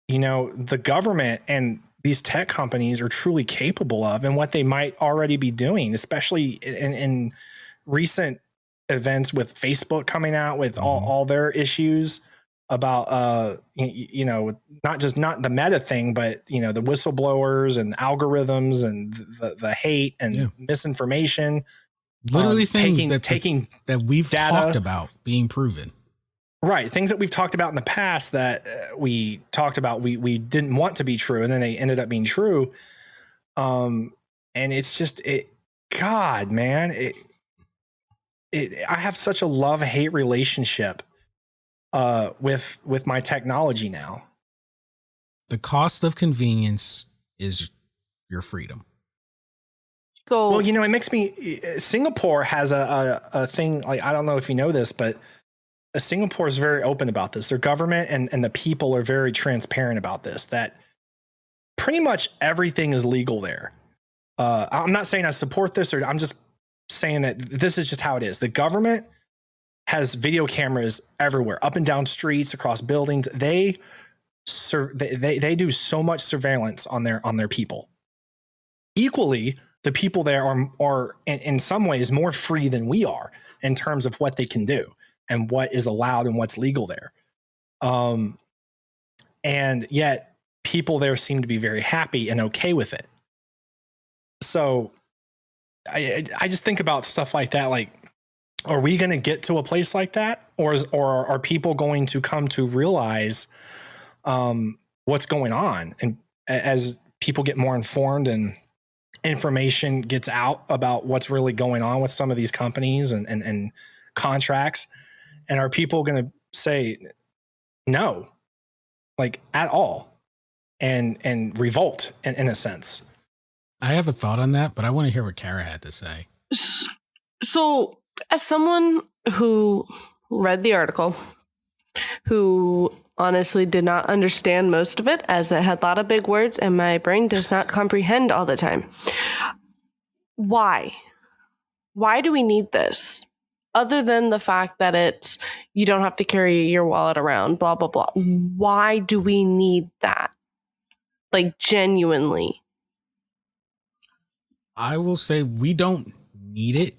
the government and these tech companies are truly capable of, and what they might already be doing, especially in recent events with Facebook coming out with all their issues about, not the meta thing, but, the whistleblowers and algorithms and the hate and misinformation. Literally things taking that we've data, talked about being proven. Right. Things that we've talked about in the past that we talked about, we didn't want to be true, and then they ended up being true. And it's just, God, man, I have such a love-hate relationship with my technology now. The cost of convenience is your freedom. So, well, it makes me, Singapore has a thing, like, I don't know if you know this, but Singapore is very open about this. Their government and the people are very transparent about this, that pretty much everything is legal there. I'm not saying I support this, or I'm just saying that this is just how it is. The government has video cameras everywhere, up and down streets, across buildings. They do so much surveillance on their people. Equally, the people there are in some ways more free than we are in terms of what they can do and what is allowed and what's legal there. And yet people there seem to be very happy and okay with it. So I just think about stuff like that. Like, are we going to get to a place like that? Or are people going to come to realize what's going on? And as people get more informed and information gets out about what's really going on with some of these companies and contracts, and are people going to say no, like, at all, and revolt in a sense? I have a thought on that, but I want to hear what Kara had to say. So as someone who read the article, who honestly did not understand most of it, as it had a lot of big words and my brain does not comprehend all the time. Why do we need this? Other than the fact that it's, you don't have to carry your wallet around, blah, blah, blah. Why do we need that? Like, genuinely. I will say we don't need it.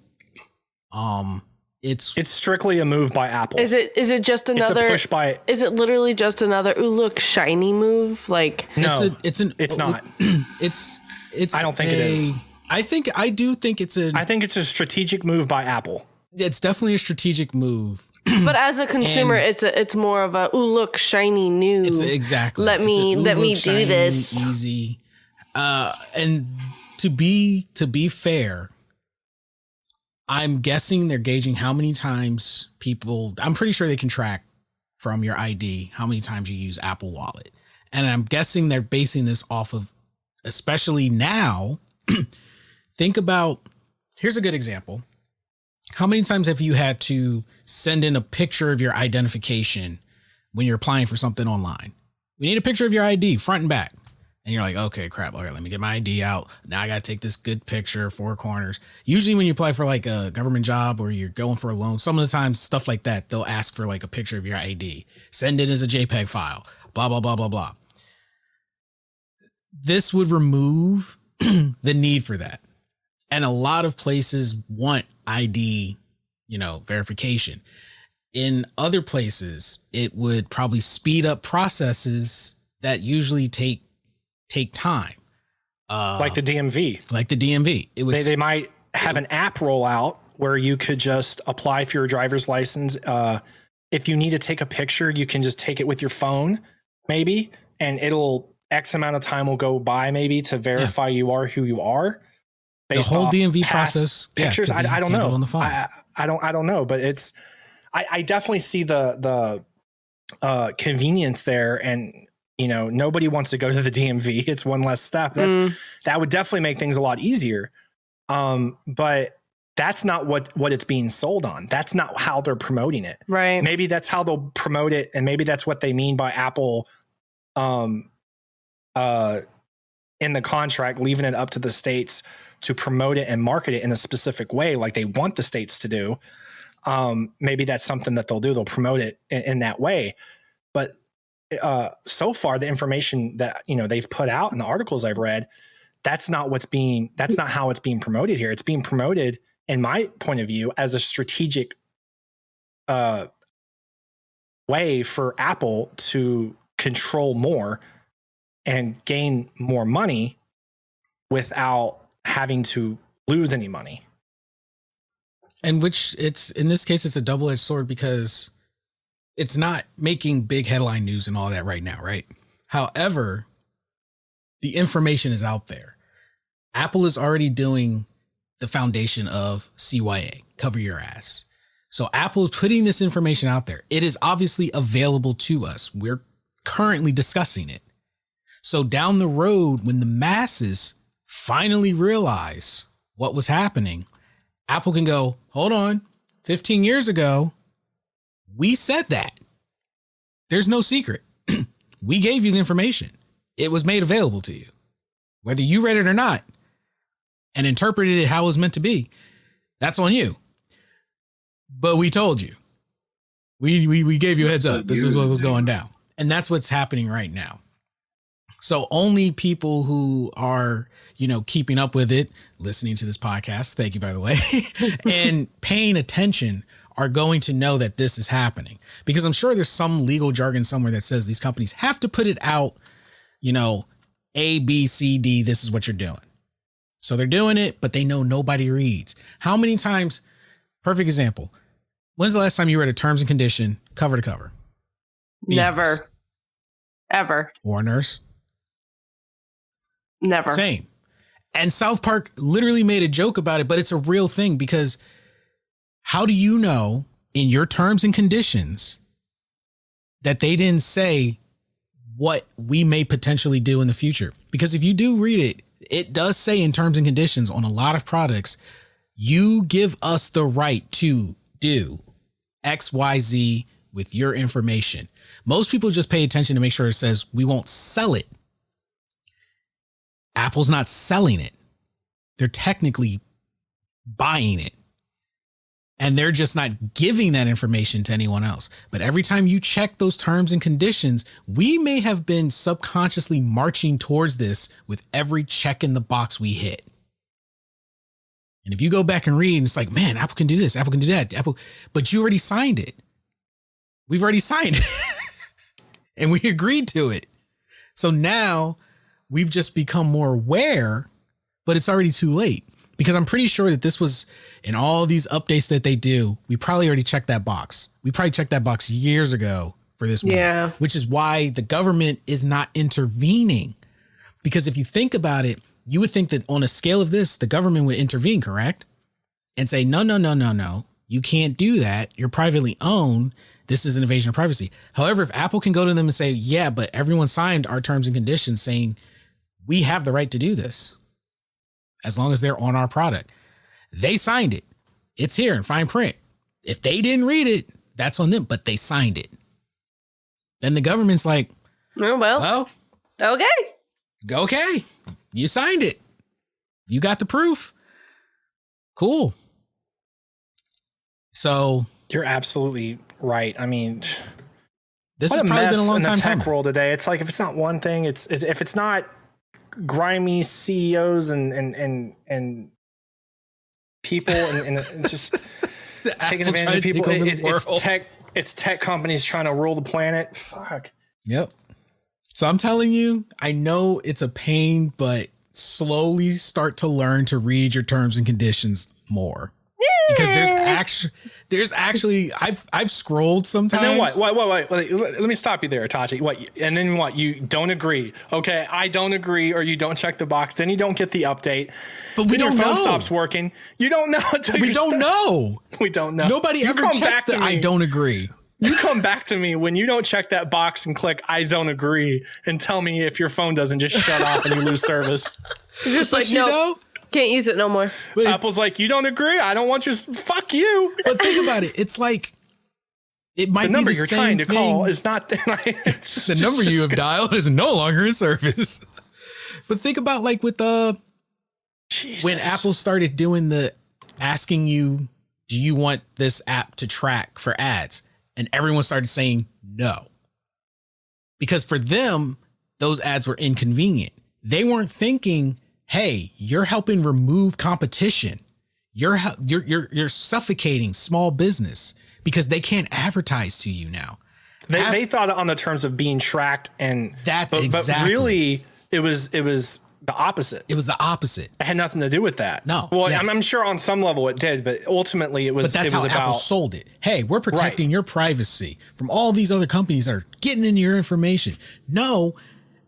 It's strictly a move by Apple. Is it just another? It's a push by. Is it literally just another? Ooh, look, shiny move. Like, no, it's not. It's. I don't think it is. I think it's a strategic move by Apple. It's definitely a strategic move. But as a consumer, it's more of a, ooh, look, shiny new. It's exactly. Let me do this. Easy. And to be fair, I'm guessing they're gauging how many times people, I'm pretty sure they can track from your ID how many times you use Apple Wallet. And I'm guessing they're basing this off of, especially now, think about, here's a good example. How many times have you had to send in a picture of your identification when you're applying for something online? We need a picture of your ID, front and back. And you're like, okay, crap. All right, let me get my ID out. Now I got to take this good picture, 4 corners. Usually when you apply for like a government job or you're going for a loan, some of the times stuff like that, they'll ask for like a picture of your ID. Send it as a JPEG file, blah, blah, blah, blah, blah. This would remove the need for that. And a lot of places want ID, verification. In other places, it would probably speed up processes that usually take time. Like the DMV. It would they might have an app rollout where you could just apply for your driver's license. If you need to take a picture, you can just take it with your phone, maybe, and it'll X amount of time will go by maybe to verify you are who you are. The whole DMV process, pictures. I don't know. On the phone. I don't know, but I definitely see the convenience there, and nobody wants to go to the DMV. It's one less step. That would definitely make things a lot easier. But that's not what it's being sold on. That's not how they're promoting it. Right. Maybe that's how they'll promote it, and maybe that's what they mean by Apple in the contract, leaving it up to the states to promote it and market it in a specific way, like they want the states to do. Maybe that's something that they'll do. They'll promote it in that way. But so far, the information that they've put out in the articles I've read, that's not how it's being promoted here. It's being promoted, in my point of view, as a strategic way for Apple to control more and gain more money without having to lose any money. And which in this case, it's a double-edged sword because it's not making big headline news and all that right now, right? However, the information is out there. Apple is already doing the foundation of CYA, cover your ass. So Apple is putting this information out there. It is obviously available to us. We're currently discussing it. So down the road, when the masses finally realize what was happening, Apple can go, hold on, 15 years ago, we said that. There's no secret. We gave you the information. It was made available to you. Whether you read it or not and interpreted it how it was meant to be, that's on you. But we told you. We gave you a heads up. This is what was going down. And that's what's happening right now. So only people who are, keeping up with it, listening to this podcast, thank you, by the way, and paying attention are going to know that this is happening, because I'm sure there's some legal jargon somewhere that says these companies have to put it out, A, B, C, D, this is what you're doing. So they're doing it, but they know nobody reads. How many times? Perfect example. When's the last time you read a terms and condition cover to cover? Never. Honest. Ever. Warner's. Never. Same. And South Park literally made a joke about it, but it's a real thing, because how do you know in your terms and conditions that they didn't say what we may potentially do in the future? Because if you do read it, it does say in terms and conditions on a lot of products, you give us the right to do X, Y, Z with your information. Most people just pay attention to make sure it says we won't sell it. Apple's not selling it. They're technically buying it. And they're just not giving that information to anyone else. But every time you check those terms and conditions, we may have been subconsciously marching towards this with every check in the box we hit. And if you go back and read, and it's like, man, Apple can do this, Apple can do that, Apple, but you already signed it. We've already signed it. And we agreed to it. So now we've just become more aware, but it's already too late, because I'm pretty sure that this was in all these updates that they do. We probably already checked that box. We probably checked that box years ago for this one, which is why the government is not intervening. Because if you think about it, you would think that on a scale of this, the government would intervene, correct? And say, no, you can't do that. You're privately owned. This is an invasion of privacy. However, if Apple can go to them and say, yeah, but everyone signed our terms and conditions saying we have the right to do this as long as they're on our product. They signed it. It's here in fine print. If they didn't read it, that's on them, but they signed it. Then the government's like, oh, well, okay. You signed it. You got the proof. Cool. So you're absolutely right. I mean, this has probably been a long time in the tech coming. world today. It's like, if it's not one thing, it's if it's not grimy CEOs and people and it's just taking advantage of people. It's it's tech companies trying to rule the planet. Fuck. Yep. So I'm telling you, I know it's a pain, but slowly start to learn to read your terms and conditions more. Because there's actually I've scrolled sometimes. And then wait, let me stop you there, Itachi. What? And then what? You don't agree? Okay, I don't agree, or you don't check the box. Then you don't get the update. But we don't know. Your phone stops working. You don't know until we don't know. We don't know. Nobody ever checks that I don't agree. You come back to me when you don't check that box and click I don't agree and tell me if your phone doesn't just shut off and you lose service. You're just like, no. Can't use it no more. But Apple's like, you don't agree? I don't want you. Fuck you. But think about it. It's like, it might be the number you're trying to call is not the number you have dialed is no longer in service. But think about like with when Apple started doing the asking you, do you want this app to track for ads? And everyone started saying no. Because for them, those ads were inconvenient. They weren't thinking, hey, you're helping remove competition. You're suffocating small business because they can't advertise to you now. They thought on the terms of being tracked and exactly. But really it was the opposite. It was the opposite. It had nothing to do with that. No. Well, yeah. I'm sure on some level it did, but ultimately it was. But that's how Apple sold it. Hey, we're protecting your privacy from all these other companies that are getting into your information. No,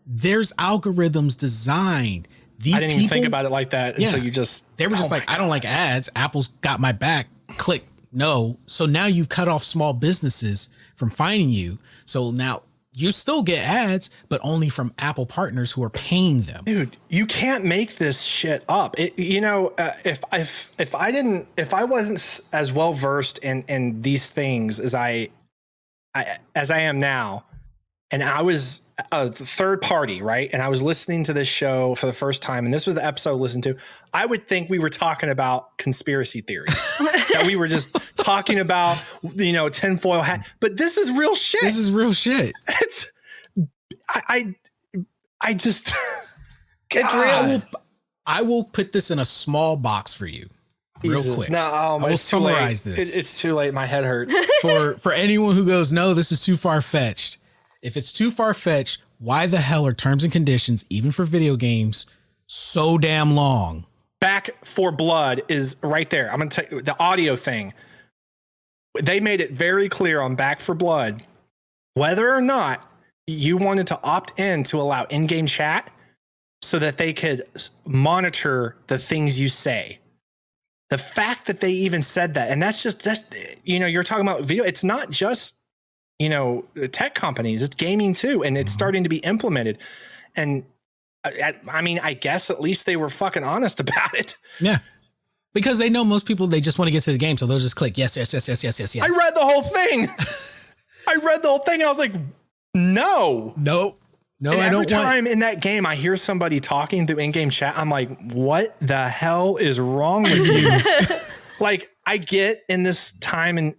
there's algorithms designed. I didn't even think about it like that until you they were just like, I don't like ads. Apple's got my back. Click no. So now you've cut off small businesses from finding you. So now you still get ads, but only from Apple partners who are paying them. Dude, you can't make this shit up. If I wasn't as well versed in these things as I am now, and I was a third party, right? And I was listening to this show for the first time, and this was the episode I listened to. I would think we were talking about conspiracy theories, that we were just talking about, tinfoil hat. But this is real shit. This is real shit. It's, I just, it's real. I will put this in a small box for you. Real quick. No, I will summarize this. It's too late. My head hurts. For anyone who goes, no, this is too far fetched. If it's too far fetched, why the hell are terms and conditions, even for video games, so damn long? Back 4 Blood is right there. I'm going to tell you the audio thing. They made it very clear on Back 4 Blood, whether or not you wanted to opt in to allow in-game chat so that they could monitor the things you say. The fact that they even said that, and that's you're talking about video. It's not just, tech companies, it's gaming too. And it's starting to be implemented. And I guess at least they were fucking honest about it. Yeah. Because they know most people, they just want to get to the game. So they'll just click yes. I read the whole thing. And I was like, no. And I don't. Every time in that game, I hear somebody talking through in-game chat. I'm like, what the hell is wrong with you? Like, I get in this time and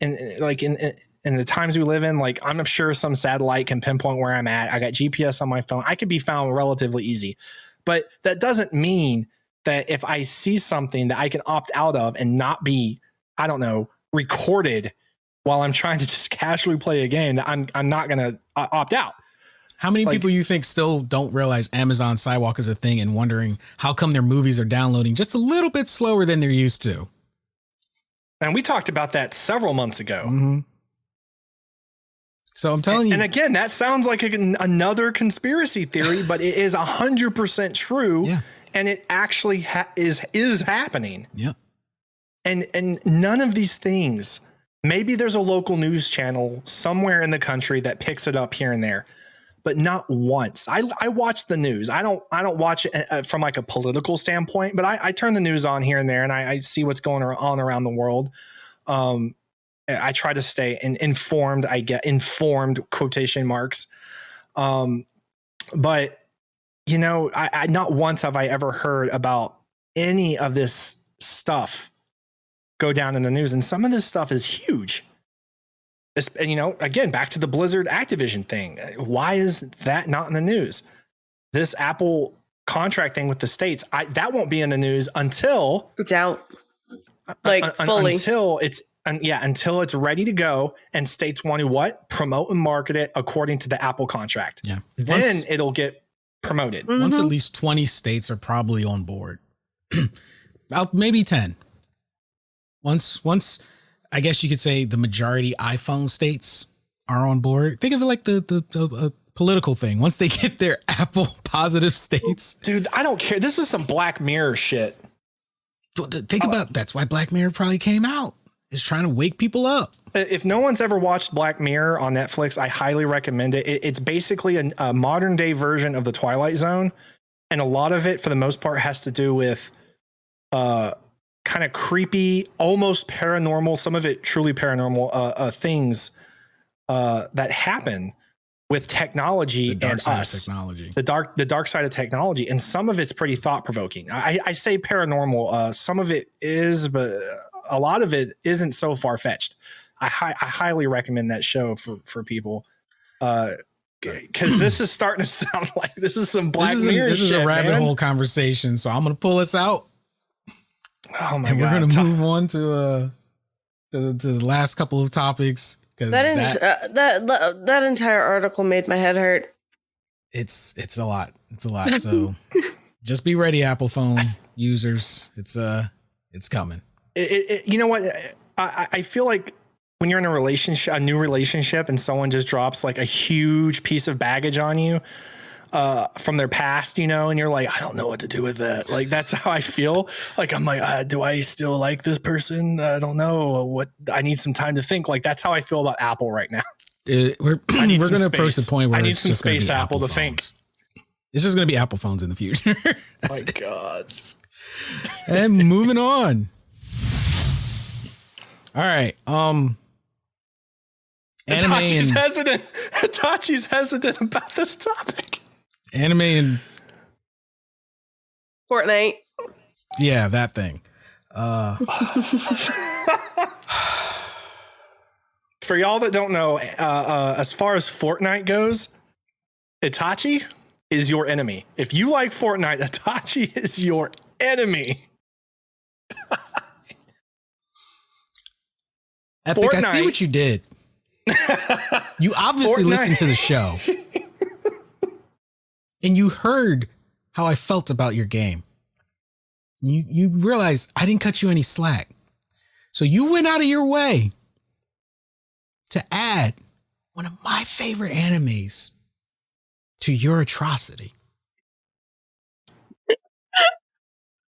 in the times we live in, like, I'm sure some satellite can pinpoint where I'm at. I got GPS on my phone. I could be found relatively easy, but that doesn't mean that if I see something that I can opt out of and not be, recorded while I'm trying to just casually play a game, that I'm not going to opt out. How many people you think still don't realize Amazon Sidewalk is a thing and wondering how come their movies are downloading just a little bit slower than they're used to? And we talked about that several months ago. Mm-hmm. So I'm telling you. And again, that sounds like another conspiracy theory, but it is 100% true. Yeah. And it actually is happening. Yeah. And none of these things, maybe there's a local news channel somewhere in the country that picks it up here and there, but not once. I watch the news. I don't watch it from like a political standpoint, but I turn the news on here and there and I see what's going on around the world. I try to stay informed. I get informed quotation marks. But I not once have I ever heard about any of this stuff go down in the news. And some of this stuff is huge. And, again, back to the Blizzard Activision thing. Why is that not in the news? This Apple contract thing with the states, that won't be in the news until it's out. Fully. until it's ready to go and states want to what? Promote and market it according to the Apple contract. Yeah. Then it'll get promoted. Once at least 20 states are probably on board. About maybe 10. Once I guess you could say the majority iPhone states are on board. Think of it like the political thing. Once they get their Apple positive states. Dude, I don't care. This is some Black Mirror shit. Think about that's why Black Mirror probably came out. Is trying to wake people up. If no one's ever watched Black Mirror on Netflix, I highly recommend it. It's basically a modern day version of the Twilight Zone. And a lot of it, for the most part, has to do with kind of creepy, almost paranormal, some of it truly paranormal things that happen with technology and us. Technology. The dark side of technology. And some of it's pretty thought provoking. I say paranormal. Some of it is, but a lot of it isn't so far fetched. I highly recommend that show for people. Because this is starting to sound like this is some Black Mirror shit. This is a rabbit hole conversation. So I'm going to pull us out. Oh my God. God. We're going to move on to the last couple of topics. That entire article made my head hurt. It's a lot. It's a lot. So just be ready, Apple phone users. It's coming. You know what? I feel like when you're in a new relationship, and someone just drops like a huge piece of baggage on you from their past, and you're like, I don't know what to do with that. Like, that's how I feel. Like, I'm like, do I still like this person? I don't know what. I need some time to think. Like, that's how I feel about Apple right now. We're going to approach the point where I need some space, Apple to think. It's just going to be Apple phones in the future. My God. And moving on. All right. Hitachi's hesitant. Hitachi's hesitant about this topic. Anime and Fortnite. Yeah, that thing. For y'all that don't know, as far as Fortnite goes, Hitachi is your enemy. If you like Fortnite, Hitachi is your enemy. Epic, Fortnite. I see what you did. You obviously listened to the show. And you heard how I felt about your game. You realize I didn't cut you any slack. So you went out of your way to add one of my favorite animes to your atrocity.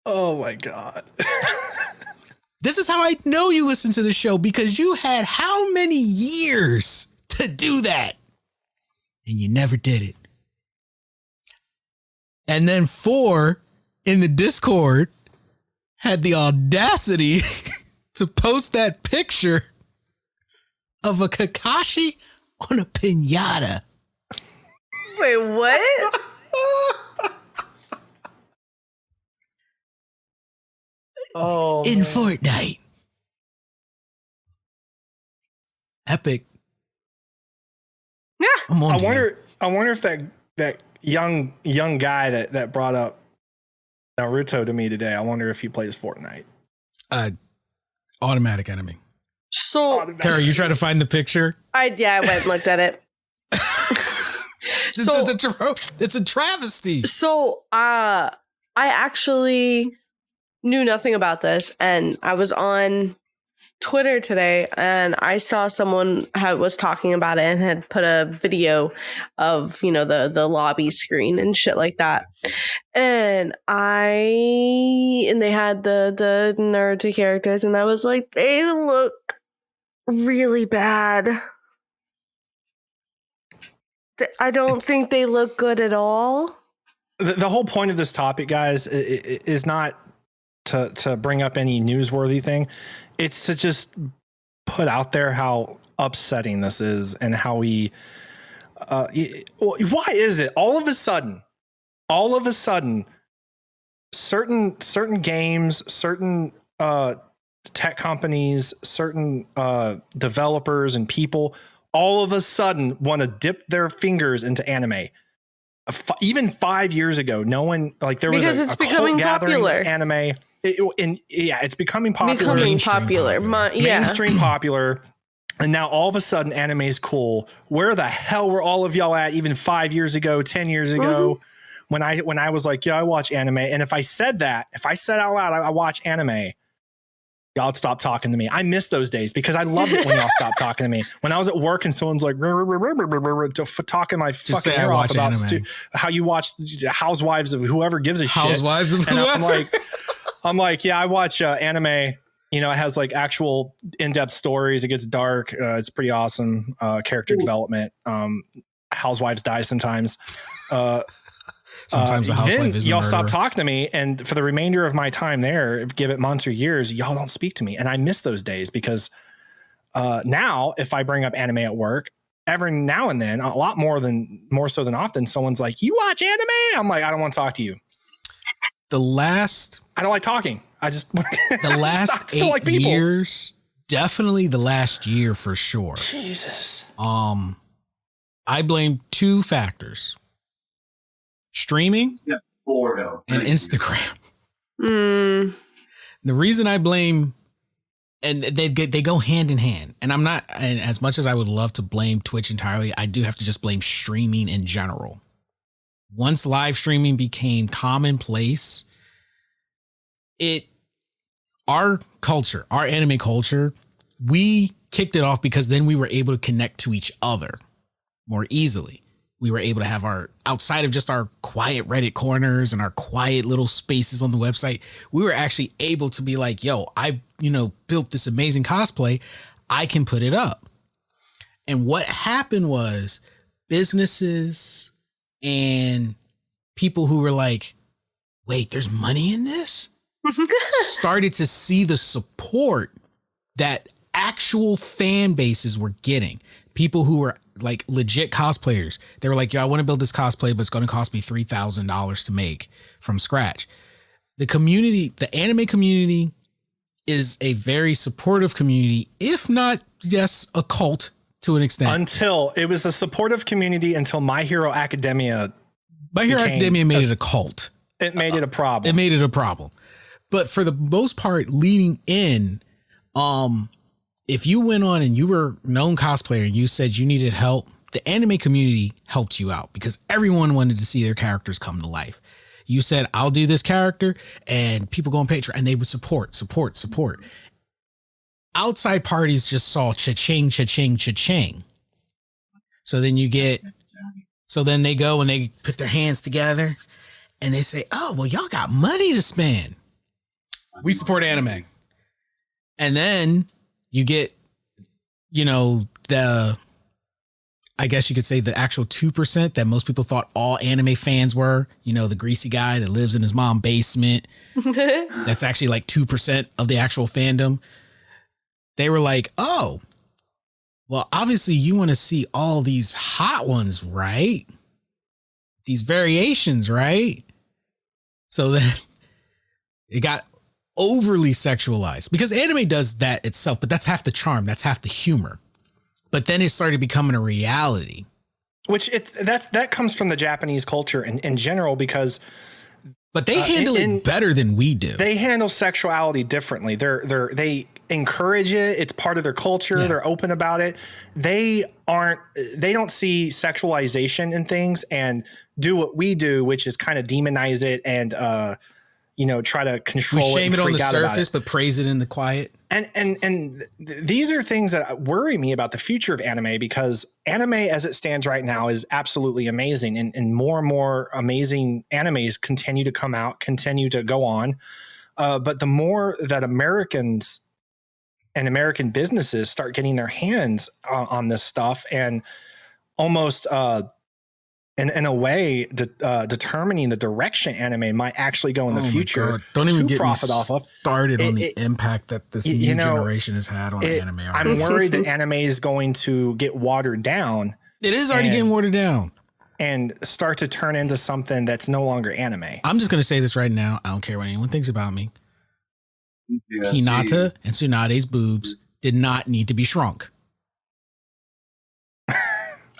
Oh my God. This is how I know you listen to the show, because you had how many years to do that? And you never did it. And then 4 in the Discord had the audacity to post that picture of a Kakashi on a piñata. Wait, what? In Fortnite. Epic. Yeah. I wonder if that young guy that brought up Naruto to me today, I wonder if he plays Fortnite. Automatic enemy. So Kara, you try to find the picture? I went and looked at it. It's a travesty. So I actually knew nothing about this, and I was on Twitter today, and I saw someone was talking about it and had put a video of the lobby screen and shit like that, and they had the Naruto characters, and I was like, they look really bad. I don't think they look good at all. The whole point of this topic, guys, is not to bring up any newsworthy thing. It's to just put out there how upsetting this is, and how why is it all of a sudden, certain games, certain tech companies, certain developers and people all of a sudden want to dip their fingers into anime. Even 5 years ago, no one, like, there was a cult gathering with anime. it's becoming popular. Mainstream popular. And now all of a sudden anime is cool. Where the hell were all of y'all at even 5 years ago, 10 years ago, when I was like, yeah, I watch anime. And if I said out loud, I watch anime, y'all stop talking to me. I miss those days because I loved it when y'all stopped talking to me. When I was at talk talking my fucking ear off about how you watch Housewives of whoever gives a shit. And I'm like, yeah, I watch anime. You know, it has like actual in-depth stories. It gets dark. It's pretty awesome. Character development. Housewives die sometimes. Sometimes the housewife then is y'all stop talking to me, and for the remainder of my time there, give it months or years, y'all don't speak to me, and I miss those days because now if I bring up anime at work, every now and then, more so than often, someone's like, "You watch anime?" I'm like, "I don't want to talk to you." I don't like talking. I just the last 8 years, definitely the last year for sure. Jesus. I blame 2 factors. Streaming and Instagram. The reason I blame, and they go hand in hand, and and as much as I would love to blame Twitch entirely, I do have to just blame streaming in general. Once live streaming became commonplace, our anime culture, we kicked it off because then we were able to connect to each other more easily. We were able to have outside of just our quiet Reddit corners and our quiet little spaces on the website, we were actually able to be like, yo, I built this amazing cosplay. I can put it up. And what happened was businesses and people who were like, wait, there's money in this? Started to see the support that actual fan bases were getting. People who were like legit cosplayers. They were like, yo, I want to build this cosplay, but it's going to cost me $3,000 to make from scratch. The community, the anime community, is a very supportive community, if not, yes, a cult to an extent. Until it was a supportive community until My Hero Academia. My Hero Academia made it a cult. It made it a problem. It made it a problem. But for the most part, leading in, if you went on and you were a known cosplayer and you said you needed help, the anime community helped you out because everyone wanted to see their characters come to life. You said, I'll do this character, and people go on Patreon and they would support. Outside parties just saw cha-ching, cha-ching, cha-ching. So then they go and they put their hands together and they say, oh, well, y'all got money to spend. We support anime. And then you get, I guess you could say the actual 2% that most people thought all anime fans were, the greasy guy that lives in his mom's basement. That's actually like 2% of the actual fandom. They were like, oh, well, obviously you want to see all these hot ones, right? These variations, right? So then it got overly sexualized because anime does that itself, but that's half the charm. That's half the humor. But then it started becoming a reality. Which that comes from the Japanese culture in general because. But they handle it better than we do. They handle sexuality differently. They encourage it. It's part of their culture. Yeah. They're open about it. They don't see sexualization in things and do what we do, which is kind of demonize it and try to control it. We shame it on the surface, but praise it in the quiet. And these are things that worry me about the future of anime because anime as it stands right now is absolutely amazing. And more amazing animes continue to come out, continue to go on. But the more that Americans and American businesses start getting their hands on this stuff and almost in a way determining the direction anime might actually go in the future. Don't even get profit off of started on the impact that this new generation has had on anime. I'm worried that anime is going to get watered down. It is already getting watered down and start to turn into something that's no longer anime. I'm just going to say this right now. I don't care what anyone thinks about me. Hinata and Tsunade's boobs did not need to be shrunk.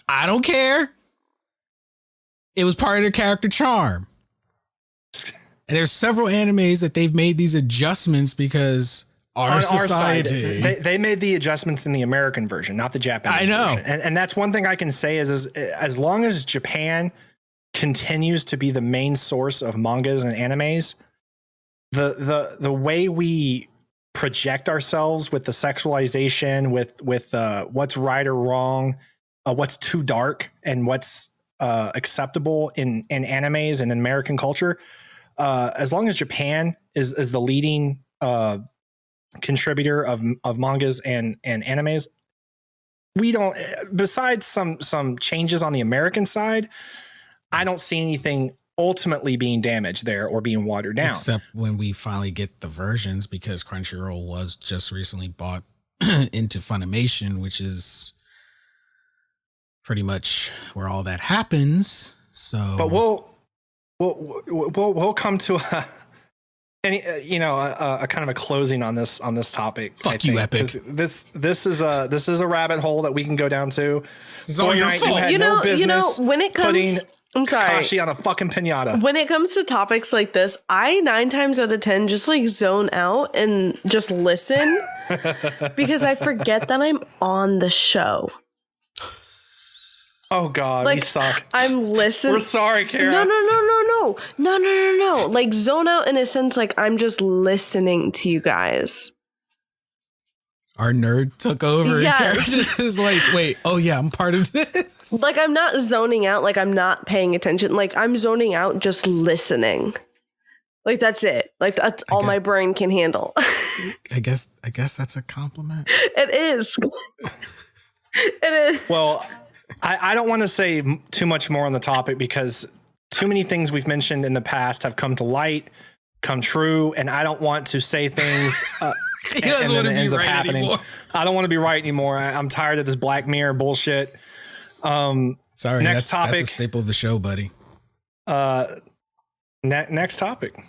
I don't care. It was part of their character charm. And there's several animes that they've made these adjustments because our society. They made the adjustments in the American version, not the Japanese version. And that's one thing I can say is as long as Japan continues to be the main source of mangas and animes, the way we project ourselves with the sexualization, with what's right or wrong, what's too dark and what's acceptable in animes and in American culture, as long as Japan is the leading contributor of mangas and animes, we don't, besides some changes on the American side, I don't see anything ultimately being damaged there or being watered down. Except when we finally get the versions, because Crunchyroll was just recently bought into Funimation, which is pretty much where all that happens. So, but we'll come to a kind of a closing on this topic. Fuck you, Epic. This is a rabbit hole that we can go down to. It's all your fault. You know, when it comes, I'm sorry, Kakashi on a fucking pinata. When it comes to topics like this, I 9 times out of 10 just like zone out and just listen because I forget that I'm on the show. Oh God, like, we suck. I'm listening. We're sorry, Kara. No. Like zone out in a sense, like I'm just listening to you guys. Our nerd took over. Yes. And Kara is like, wait, oh yeah, I'm part of this. Like I'm not zoning out, like I'm not paying attention. Like I'm zoning out, just listening. Like that's it. Like that's all my brain can handle. I guess that's a compliment. It is. It is. Well, I don't want to say too much more on the topic because too many things we've mentioned in the past have come to light, come true, and I don't want to say things he doesn't want to be right anymore. I don't want to be right anymore. I'm tired of this Black Mirror bullshit. Sorry, next topic. That's a staple of the show, buddy. Next topic.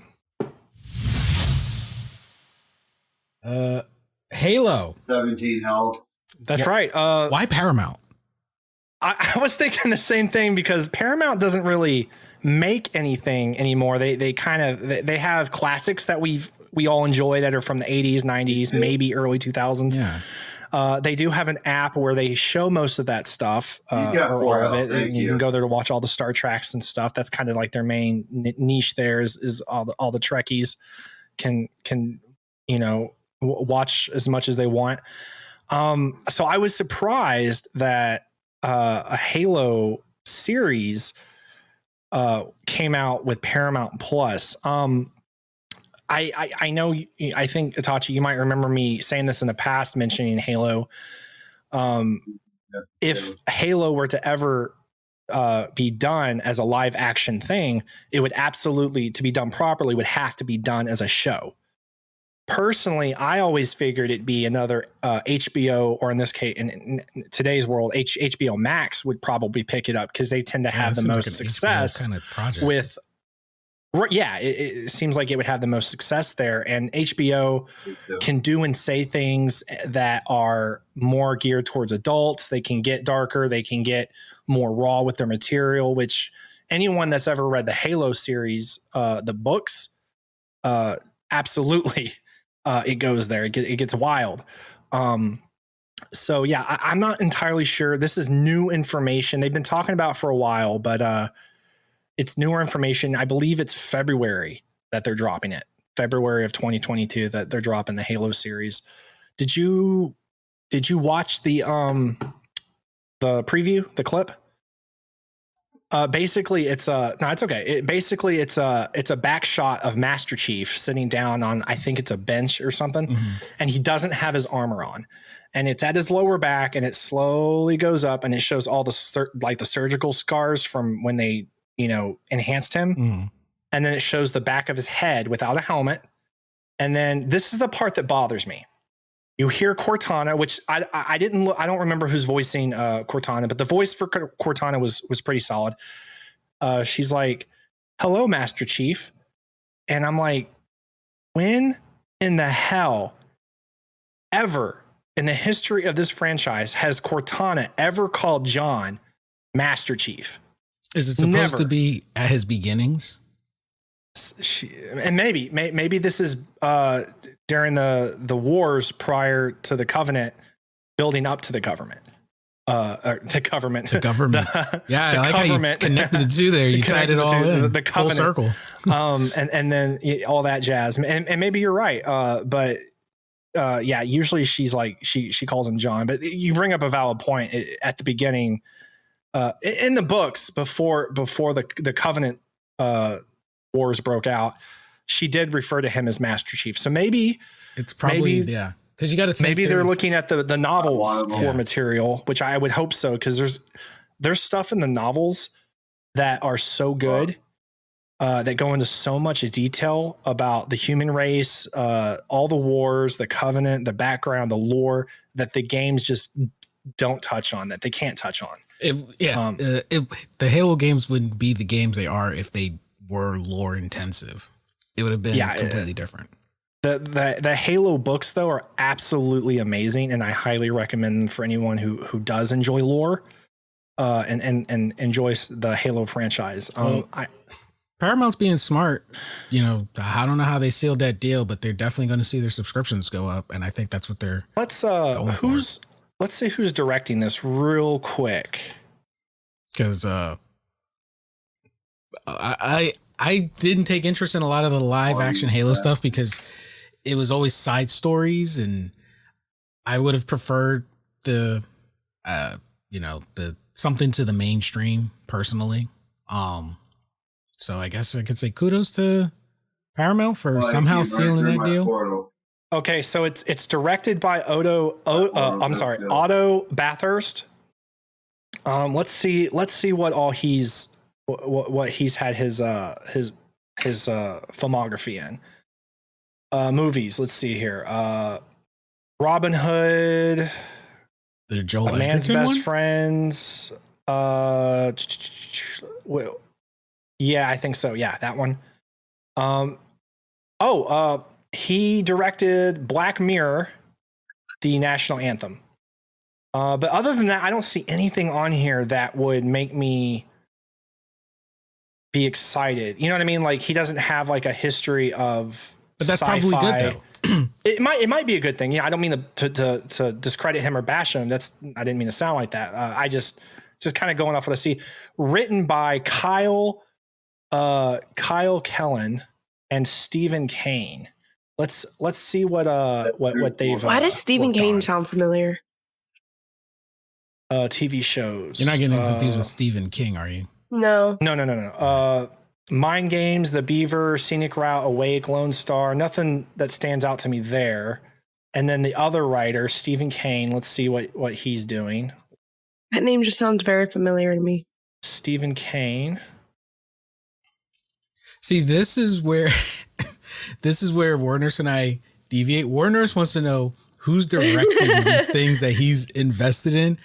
Halo 17 held. That's right. Why Paramount? I was thinking the same thing because Paramount doesn't really make anything anymore. They have classics that we all enjoy that are from the 80s, 90s, maybe early 2000s. Yeah. They do have an app where they show most of that stuff, or all of it. And you can go there to watch all the Star Treks and stuff. That's kind of like their main niche. There is all the Trekkies can watch as much as they want. So I was surprised that a Halo series came out with Paramount Plus. I know, I think Itachi, you might remember me saying this in the past, mentioning Halo. If Halo were to ever be done as a live action thing, it would absolutely, to be done properly, would have to be done as a show. Personally, I always figured it'd be another HBO, or in this case, in today's world, HBO Max would probably pick it up because they tend to have the most success kind of project with. Yeah, it seems like it would have the most success there, and HBO can do and say things that are more geared towards adults. They can get darker, they can get more raw with their material. Which anyone that's ever read the Halo series, the books, absolutely. It goes there. It gets wild. So yeah, I'm not entirely sure. This is new information they've been talking about for a while, but it's newer information. I believe it's February that they're dropping it. February of 2022 that they're dropping the Halo series. Did you watch the preview, the clip? Basically it's it's okay. It's a back shot of Master Chief sitting down on, I think it's a bench or something. Mm-hmm. And he doesn't have his armor on, and it's at his lower back, and it slowly goes up, and it shows all the surgical scars from when they, enhanced him. Mm. And then it shows the back of his head without a helmet. And then this is the part that bothers me. You hear Cortana, which I don't remember who's voicing Cortana, but the voice for Cortana was pretty solid. She's like, "Hello, Master Chief." And I'm like, when in the hell ever in the history of this franchise has Cortana ever called John Master Chief? Is it supposed to be at his beginnings? and maybe this is during the wars prior to the Covenant, building up to the government. Or the government. The government. Yeah, I like government. How you connected the two there. You tied it all in. The Covenant. Full circle. And then all that jazz. And maybe you're right. But yeah, usually she's like, she calls him John. But you bring up a valid point at the beginning. In the books, before the Covenant wars broke out, she did refer to him as Master Chief. So maybe it's probably, yeah. Because you got to think maybe they're looking at the novels for material, which I would hope so. Because there's stuff in the novels that are so good, that go into so much detail about the human race, all the wars, the Covenant, the background, the lore, that the games just don't touch on, that they can't touch on. The Halo games wouldn't be the games they are if they were lore intensive. It would have been completely different. The Halo books, though, are absolutely amazing, and I highly recommend them for anyone who does enjoy lore and enjoys the Halo franchise. Paramount's being smart. You know, I don't know how they sealed that deal, but they're definitely going to see their subscriptions go up, and I think that's what they're. Let's see who's directing this real quick. Because I didn't take interest in a lot of the live action Halo stuff because it was always side stories, and I would have preferred the something to the mainstream personally. So I guess I could say kudos to Paramount for somehow sealing that deal. Portal. Okay, so it's directed by Otto Bathurst. Let's see what all he's had his filmography in. Movies. Let's see here. Robin Hood. The Joel A Man's Best one? Friends. Yeah, I think so. Yeah, that one. He directed Black Mirror, the national anthem. But other than that, I don't see anything on here that would make me be excited. You know what I mean? Like, he doesn't have like a history of but that's sci-fi. Probably good though. It might be a good thing. Yeah, I don't mean to discredit him or bash him. I didn't mean to sound like that. I just kind of going off what I see. Written by Kyle Kellen and Stephen Kane. Let's see what they've. Why does Stephen Kane sound familiar? TV shows. You're not getting confused with Stephen King, are you? No. Mind Games, The Beaver, Scenic Route, Awake, Lone Star. Nothing that stands out to me there. And then the other writer, Stephen Kane. Let's see what he's doing. That name just sounds very familiar to me. Stephen Kane. See, this is where Warner's and I deviate. Warner's wants to know who's directing these things that he's invested in.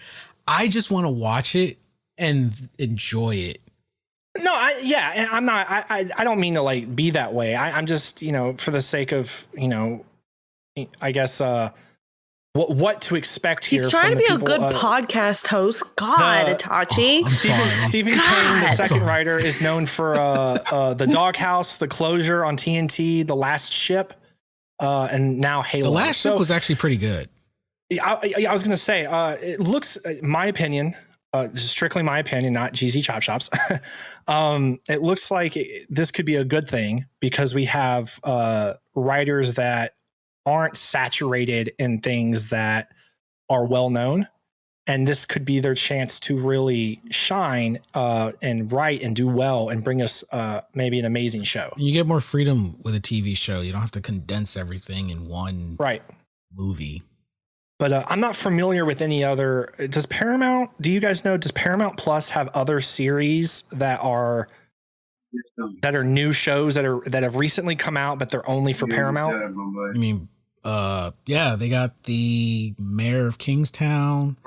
I just want to watch it and enjoy it. No, I'm not. I don't mean to like be that way. I'm just, for the sake of, I guess what to expect here. He's trying to be a good podcast host. God, Itachi. Stephen King, the second writer, is known for the Doghouse, The Closure on TNT, The Last Ship, and now Halo. The Last Ship was actually pretty good. I was going to say, it looks, my opinion, strictly my opinion, not GZ Chop Shops. It looks like this could be a good thing because we have writers that aren't saturated in things that are well known, and this could be their chance to really shine and write and do well and bring us maybe an amazing show. You get more freedom with a TV show. You don't have to condense everything in one movie. But I'm not familiar with any other. Do you guys know, does Paramount Plus have other series that are new shows that have recently come out, but they're only for Paramount? I mean, they got the Mayor of Kingstown,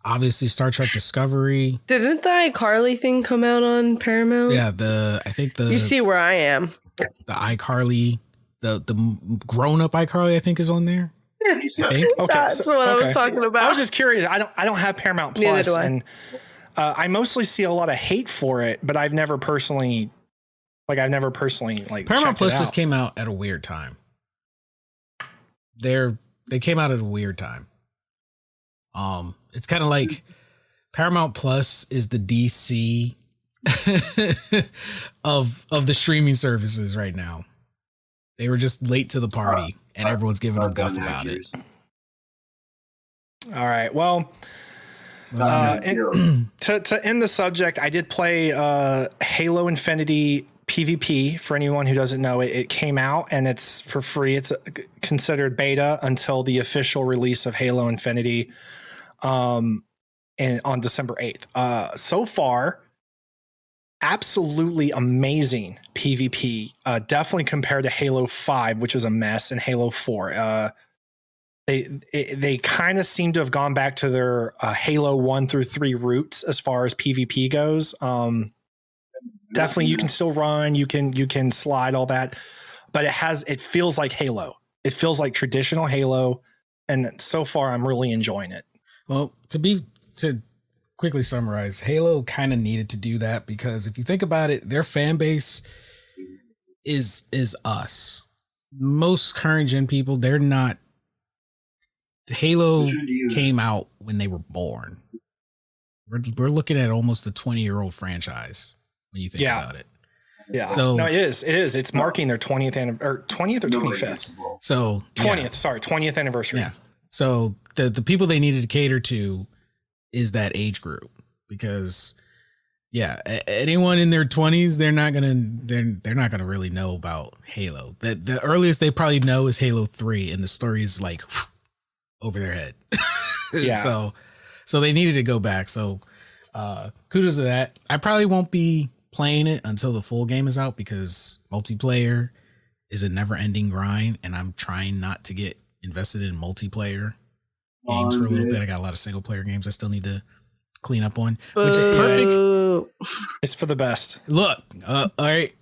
obviously Star Trek Discovery. Didn't the iCarly thing come out on Paramount? Yeah, you see where I am. The iCarly, the grown up iCarly, I think is on there. I think. Okay, that's what I was talking about. I was just curious. I don't have Paramount Plus, and I mostly see a lot of hate for it, but I've never personally Like I've never personally like Paramount Plus just came out at a weird time. They came out at a weird time. It's kind of like Paramount Plus is the DC of the streaming services right now. They were just late to the party, and everyone's giving them guff about it. All right. Well, to end the subject, I did play Halo Infinity PvP. For anyone who doesn't know, it came out and it's for free. It's considered beta until the official release of Halo Infinity on December 8th. So far, absolutely amazing PvP. Definitely compared to Halo 5, which was a mess, and Halo 4. They kind of seem to have gone back to their Halo 1 through 3 roots as far as PvP goes. Definitely, you can still run, you can slide, all that, but it feels like Halo. It feels like traditional Halo, and so far, I'm really enjoying it. Well, to quickly summarize, Halo kind of needed to do that because if you think about it, their fan base is us. Most current gen people, they're not. Halo came out when they were born. We're looking at almost a 20-year-old franchise when you think about it. Yeah. So no, it is. It's marking their 20th or 25th. So 20th anniversary. Yeah. So the people they needed to cater to is that age group because anyone in their 20s, they're not gonna really know about Halo. The earliest they probably know is Halo 3, and the story is like over their head. Yeah. So they needed to go back. So kudos to that. I probably won't be playing it until the full game is out because multiplayer is a never ending grind, and I'm trying not to get invested in multiplayer games for a little bit. I got a lot of single player games I still need to clean up on, which is perfect. It's for the best. Look, all right.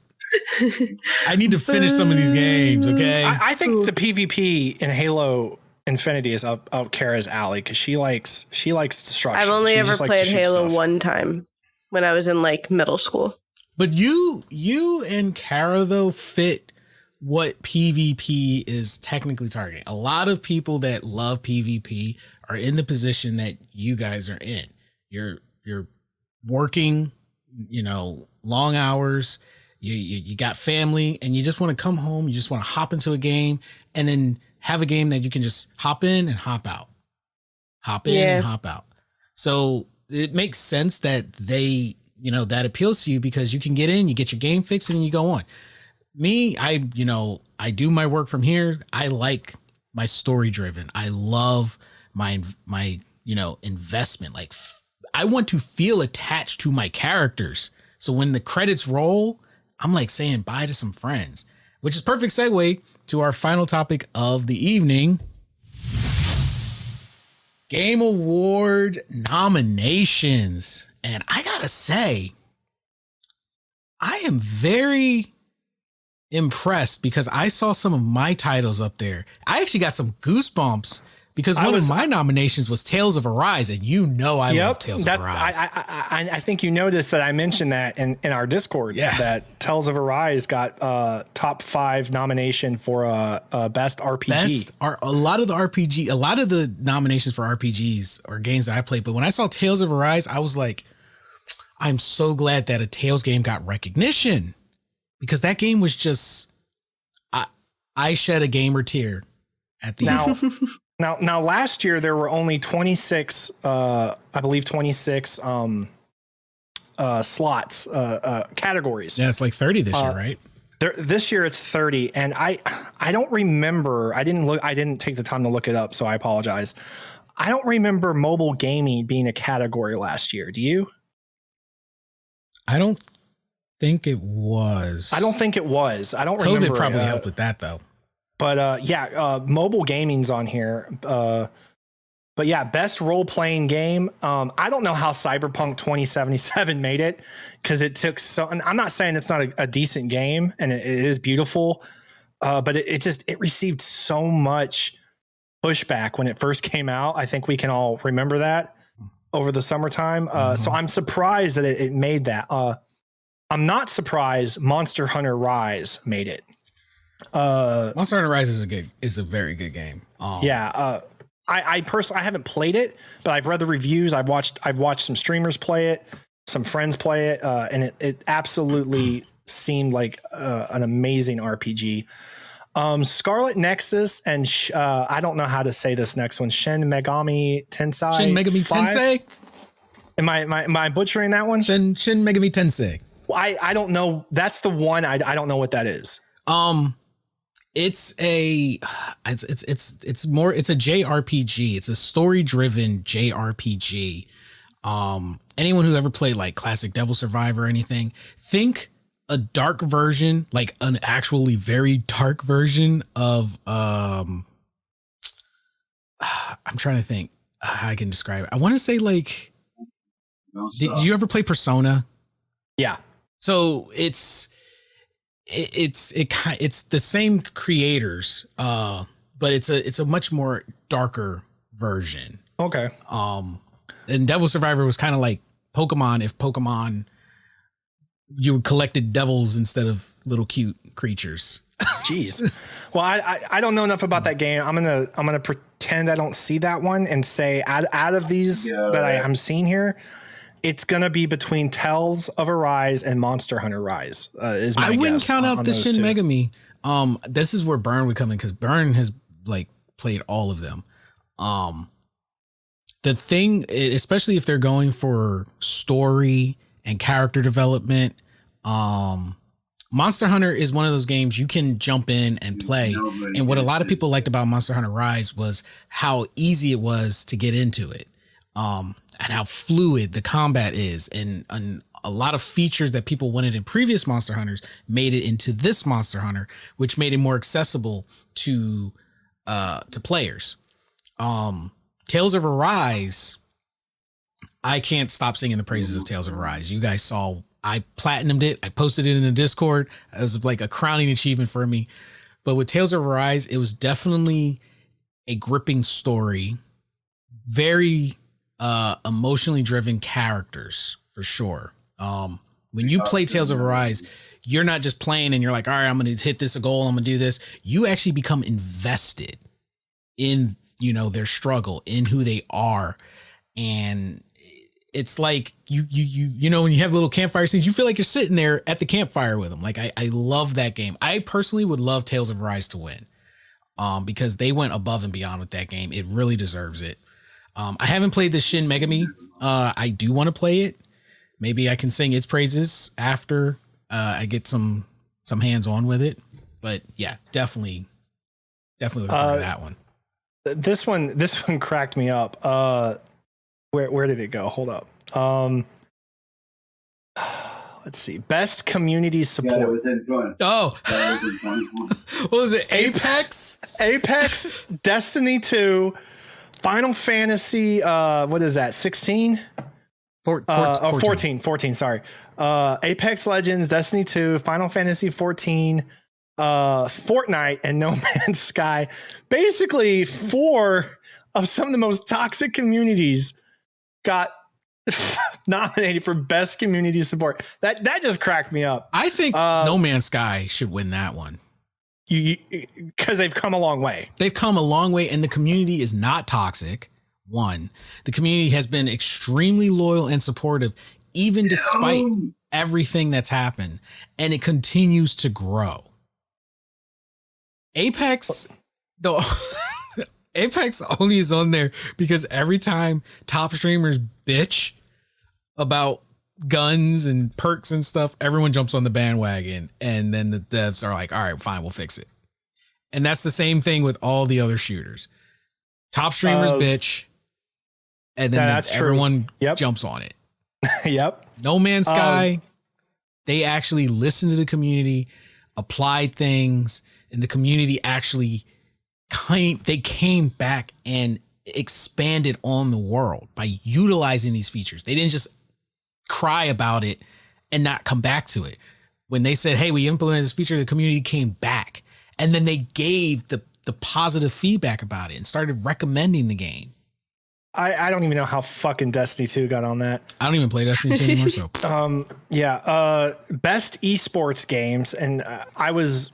I need to finish some of these games. Okay. I think the PvP in Halo Infinity is up Kara's alley because she likes destruction. I've only ever played Halo one time when I was in like middle school. But you and Kara though fit what PvP is technically targeting. A lot of people that love PvP are in the position that you guys are in. You're working, long hours. You got family, and you just want to come home. You just want to hop into a game, and then have a game that you can just hop in and hop out, and hop out. So it makes sense that that appeals to you because you can get in, you get your game fixed, and you go on. Me, I do my work from here. I like my story driven. I love my investment. Like I want to feel attached to my characters. So when the credits roll, I'm like saying bye to some friends, which is perfect segue to our final topic of the evening. Game Award nominations. And I gotta say, I am very impressed because I saw some of my titles up there. I actually got some goosebumps because one of my nominations was Tales of Arise, and I love Tales of Arise. I think you noticed that I mentioned that in our Discord. Yeah. That Tales of Arise got top 5 nomination for best RPG. A lot of the nominations for RPGs are games that I played, but when I saw Tales of Arise, I was like, I'm so glad that a Tales game got recognition because that game was just I shed a gamer tear at the end. Now, last year there were only 26, I believe 26 slots, categories. Yeah, it's like 30 this year, right? This year it's 30, and I don't remember. I didn't take the time to look it up, so I apologize. I don't remember mobile gaming being a category last year. Do you? I don't think it was. I don't remember. COVID probably helped with that though. But mobile gaming's on here. But yeah, best role-playing game. I don't know how Cyberpunk 2077 made it because it took and I'm not saying it's not a decent game, and it is beautiful, but it received so much pushback when it first came out. I think we can all remember that over the summertime. So I'm surprised that it made that. I'm not surprised Monster Hunter Rise made it. Monster Hunter Rise is a very good game. I personally, I haven't played it, but I've read the reviews. I've watched some streamers play it, some friends play it, and it absolutely seemed like an amazing RPG. Scarlet Nexus and I don't know how to say this next one. Shin Megami Tensei. Shin Megami 5? Tensei. Am I butchering that one? Shin Megami Tensei. I don't know. That's the one. I don't know what that is. It's a JRPG. It's a story driven JRPG. Anyone who ever played like classic Devil Survivor or anything, think a dark version, like an actually very dark version of I'm trying to think how I can describe it. I want to say like, did you ever play Persona? Yeah. So it's the same creators, but it's a much more darker version. Okay. And Devil Survivor was kind of like Pokemon if Pokemon you collected devils instead of little cute creatures. Jeez. Well, I don't know enough about that game. I'm gonna pretend I don't see that one and say out of these that I'm seeing here, it's gonna be between Tales of Arise and Monster Hunter Rise. Is my I wouldn't guess count out the Shin two. Megami. This is where Burn would come in because Burn has like played all of them. The thing, especially if they're going for story and character development, Monster Hunter is one of those games you can jump in and play. And what a lot of people liked about Monster Hunter Rise was how easy it was to get into it. And how fluid the combat is, and a lot of features that people wanted in previous Monster Hunters made it into this Monster Hunter, which made it more accessible to players. Tales of Arise, I can't stop singing the praises of Tales of Arise. You guys saw I platinumed it. I posted it in the Discord. It was like a crowning achievement for me. But with Tales of Arise, it was definitely a gripping story, very emotionally driven characters for sure. When you play Tales of Arise, you're not just playing and you're like, all right, I'm going to hit this goal. I'm going to do this. You actually become invested in, their struggle, in who they are. And it's like, when you have little campfire scenes, you feel like you're sitting there at the campfire with them. Like, I love that game. I personally would love Tales of Arise to win, because they went above and beyond with that game. It really deserves it. I haven't played the Shin Megami. I do want to play it. Maybe I can sing its praises after I get some hands on with it. But yeah, definitely looking forward to that one. This one cracked me up. Where did it go? Hold up. Let's see. Best community support. Oh, what was it? Apex, Destiny 2. Final Fantasy, what is that? 16? 14. Sorry. Apex Legends, Destiny 2, Final Fantasy 14, Fortnite, and No Man's Sky. Basically, 4 of some of the most toxic communities got nominated for best community support. That just cracked me up. I think No Man's Sky should win that one. Because they've come a long way. They've come a long way, and the community is not toxic. One, the community has been extremely loyal and supportive, even despite everything that's happened, and it continues to grow. Apex, though, Apex only is on there because every time top streamers bitch about guns and perks and stuff, everyone jumps on the bandwagon, and then the devs are like, all right, fine, we'll fix it. And that's the same thing with all the other shooters. Top streamers bitch, and then everyone jumps on it. Yep. No Man's Sky, they actually listened to the community, applied things, and the community actually came back and expanded on the world by utilizing these features. They didn't just cry about it and not come back to it. When they said, hey, we implemented this feature, the community came back, and then they gave the positive feedback about it and started recommending the game. I don't even know how fucking Destiny 2 got on that. I don't even play Destiny 2 anymore. So best esports games, and I was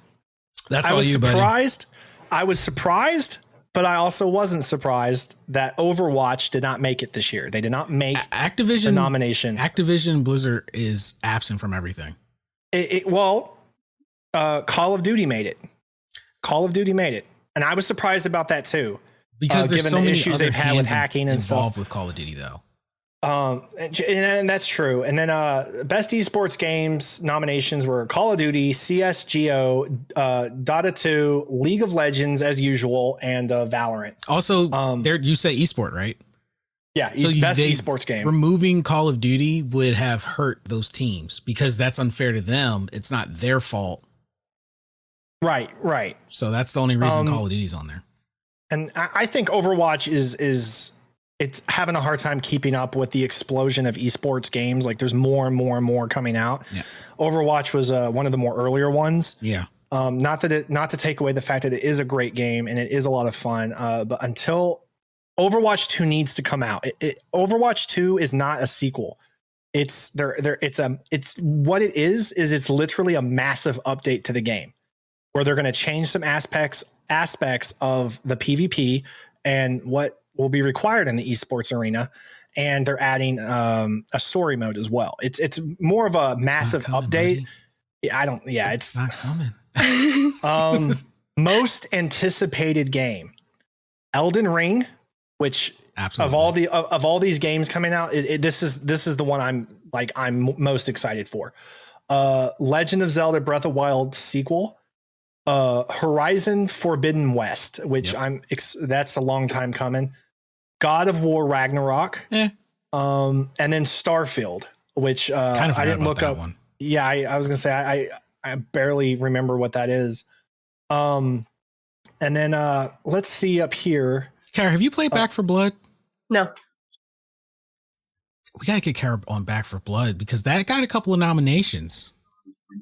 surprised. I was surprised, but I also wasn't surprised that Overwatch did not make it this year. They did not make Activision the nomination. Activision Blizzard is absent from everything. Call of Duty made it. Call of Duty made it, and I was surprised about that too. Because there's given so the many issues they've had with hacking and involved stuff with Call of Duty, though. And that's true. And then best esports games nominations were Call of Duty, CS:GO, Dota 2, League of Legends as usual, and Valorant. Also, there you say esport, right? Yeah, best esports game. Removing Call of Duty would have hurt those teams because that's unfair to them. It's not their fault. Right. So that's the only reason Call of Duty's on there. And I think Overwatch is it's having a hard time keeping up with the explosion of esports games. Like there's more and more and more coming out. Yeah. Overwatch was one of the more earlier ones. Yeah. Not to take away the fact that it is a great game and it is a lot of fun. But until Overwatch 2 needs to come out, Overwatch 2 is not a sequel. It's what it is it's literally a massive update to the game where they're going to change some aspects of the PvP and what will be required in the esports arena. And they're adding a story mode as well. It's more of a massive update. Buddy. It's not coming. Most anticipated game, Elden Ring, which absolutely of all these games coming out, this is the one I'm most excited for. Legend of Zelda Breath of Wild sequel, Horizon Forbidden West, which that's a long time coming. God of War Ragnarok, and then Starfield, which I didn't look up. One. Yeah, I was gonna say I barely remember what that is. And then let's see up here. Kara, have you played Back 4 Blood? No. We gotta get Kara on Back 4 Blood because that got a couple of nominations.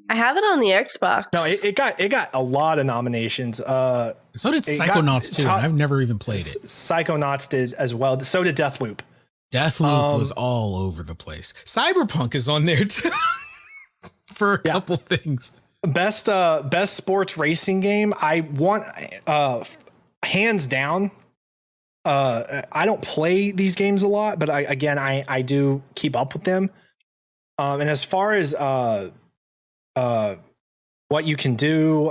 I have it on the Xbox. No, it got a lot of nominations. So did Psychonauts too. I've never even played it. Psychonauts did as well. So did Deathloop. Deathloop was all over the place. Cyberpunk is on there too for a couple things. Best sports racing game. I want hands down. I don't play these games a lot, but I do keep up with them. And as far as what you can do,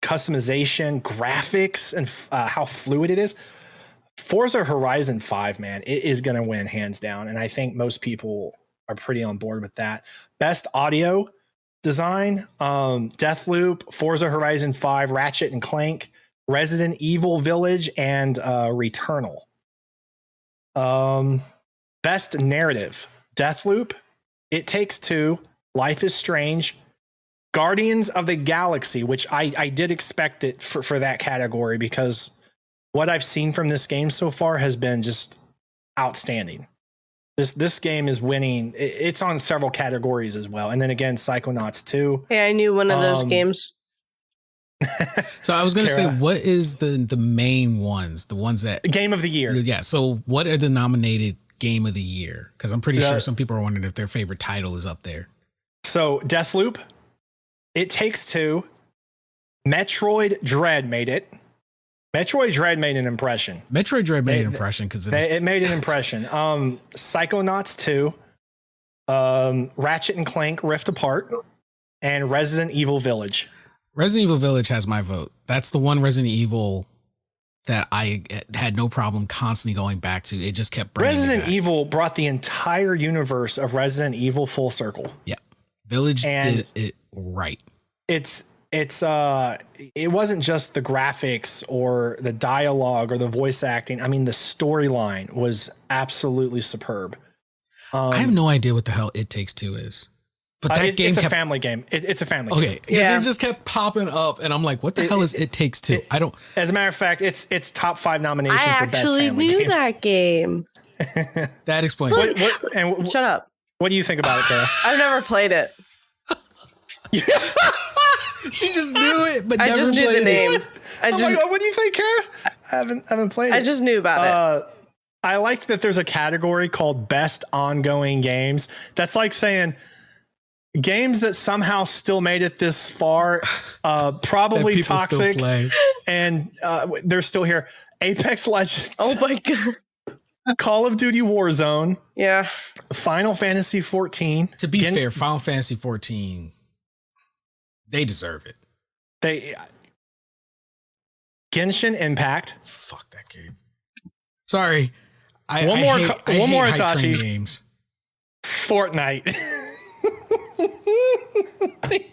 customization, graphics, and how fluid it is, Forza Horizon 5, man, it is going to win hands down. And I think most people are pretty on board with that. Best audio design, Deathloop, Forza Horizon 5, Ratchet and Clank, Resident Evil Village, and Returnal. Best narrative, Deathloop, It Takes Two, Life is Strange, Guardians of the Galaxy, which I did expect it for that category because what I've seen from this game so far has been just outstanding. This game is winning. It's on several categories as well. And then again, Psychonauts 2. Yeah, I knew one of those games. So I was going to say, what is the main ones? The ones that... Game of the year. Yeah. So what are the nominated Game of the Year? Because I'm pretty sure some people are wondering if their favorite title is up there. So Deathloop, It Takes Two, Metroid Dread made it. Metroid Dread made an impression. Metroid Dread made an impression because it made an impression. Psychonauts 2, Ratchet and Clank Rift Apart, and Resident Evil Village. Resident Evil Village has my vote. That's the one Resident Evil that I had no problem constantly going back to. It just kept bringing Resident Evil brought the entire universe of Resident Evil full circle. Yeah. Village did it right. It wasn't just the graphics or the dialogue or the voice acting. I mean, the storyline was absolutely superb. I have no idea what the hell It Takes Two is. But that game it's a family game. It's a family game. Okay. It just kept popping up and I'm like, what the hell is It Takes Two? I don't. As a matter of fact, it's top 5 nomination for best family games. I actually knew that game. That explains it. Shut up. What do you think about it, Kara? I've never played it. She just knew it, but I never just knew played the name. it. What do you think, Kara? I haven't played it. I just knew about it. I like that there's a category called best ongoing games. That's like saying games that somehow still made it this far, probably toxic, and they're still here. Apex Legends. Oh my God. Call of Duty Warzone. Yeah. Final Fantasy 14. To be fair, Final Fantasy 14, they deserve it. Genshin Impact. Fuck that game. Sorry. One more Itachi. Games. Fortnite.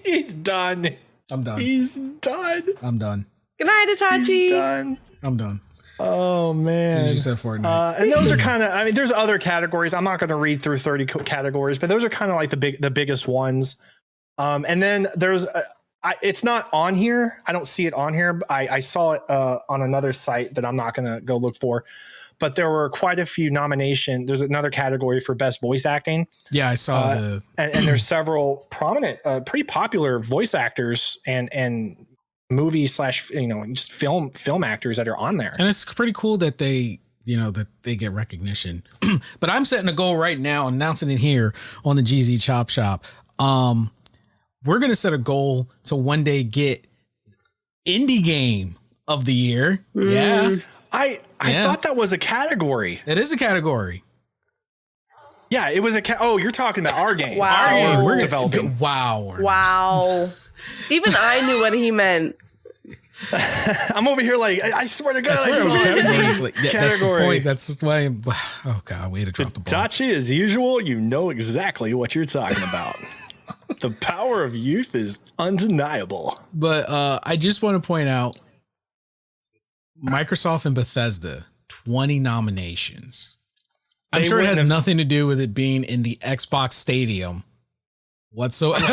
He's done. I'm done. He's done. I'm done. Good night, Itachi. He's done. I'm done. Oh man! As soon as you said Fortnite, and those are kind of. I mean, there's other categories. I'm not going to read through 30 categories, but those are kind of like the biggest ones. And then there's. It's not on here. I don't see it on here. I saw it on another site that I'm not going to go look for. But there were quite a few nominations. There's another category for best voice acting. Yeah, I saw and there's several prominent, pretty popular voice actors and movie / just film actors that are on there. And it's pretty cool that they get recognition. But I'm setting a goal right now, announcing it here on the GZ Chop Shop. We're going to set a goal to one day get indie game of the year. Yeah. I thought that was a category. It is a category. Yeah, it was oh, you're talking about our game. Wow. Our game We're developing. Wow. Even I knew what he meant. I'm over here like, I swear to God, I saw category. That's the point. That's why. Oh God, way to drop the ball. Dachi, as usual, you know exactly what you're talking about. The power of youth is undeniable. But I just want to point out, Microsoft and Bethesda, 20 nominations. I'm sure it has nothing to do with it being in the Xbox Stadium whatsoever.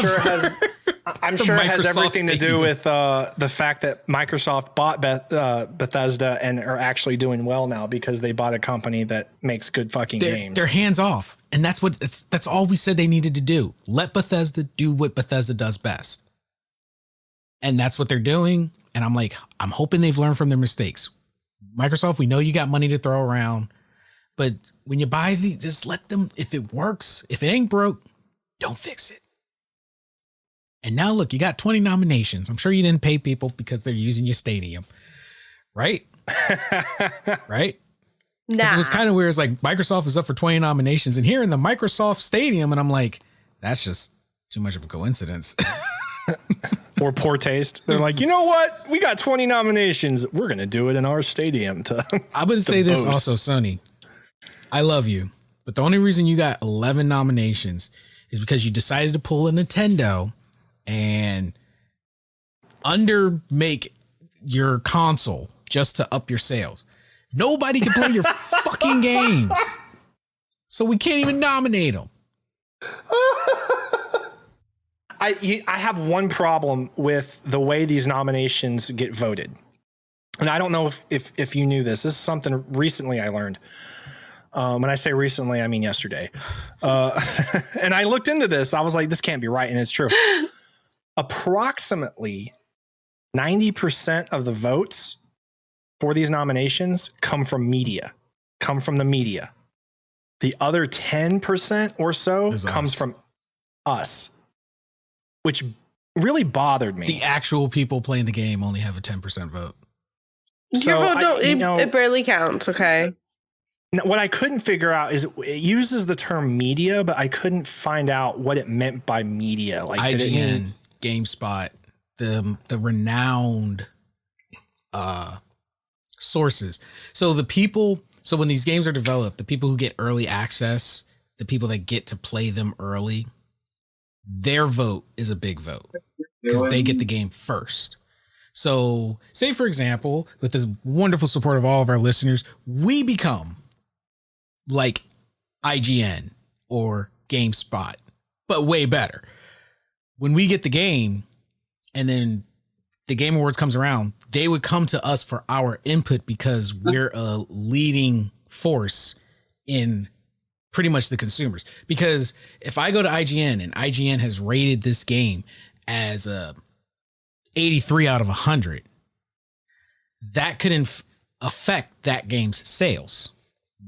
I'm sure it has everything to do with the fact that Microsoft bought Bethesda and are actually doing well now because they bought a company that makes good fucking games. They're hands off. And that's all we said they needed to do. Let Bethesda do what Bethesda does best. And that's what they're doing. And I'm hoping they've learned from their mistakes. Microsoft, we know you got money to throw around, but when you buy these, just let them, if it works, if it ain't broke, don't fix it. And now look, you got 20 nominations. I'm sure you didn't pay people because they're using your stadium, right? Right? Nah. It was kind of weird. It's like Microsoft is up for 20 nominations and here in the Microsoft Stadium. And I'm like, that's just too much of a coincidence. Or poor taste. They're like, you know what? We got 20 nominations. We're going to do it in our stadium. I would say this also, Sony. I love you. But the only reason you got 11 nominations is because you decided to pull a Nintendo and undermake your console just to up your sales. Nobody can play your fucking games. So we can't even nominate them. I have one problem with the way these nominations get voted. And I don't know if you knew this. This is something recently I learned. When I say recently, I mean yesterday. And I looked into this. I was like, this can't be right. And it's true. Approximately 90% of the votes for these nominations come from the media. The other 10% or so comes from us, which really bothered me. The actual people playing the game only have a 10% vote. So it barely counts. Okay. What I couldn't figure out is it uses the term media, but I couldn't find out what it meant by media. Like IGN, GameSpot, the renowned sources. So when these games are developed, the people who get early access, the people that get to play them early, their vote is a big vote because they get the game first. So say, for example, with this wonderful support of all of our listeners, we become like IGN or GameSpot, but way better. When we get the game and then the Game Awards comes around, they would come to us for our input because we're a leading force in pretty much the consumers. Because if I go to IGN and IGN has rated this game as a 83 out of 100, that could affect that game's sales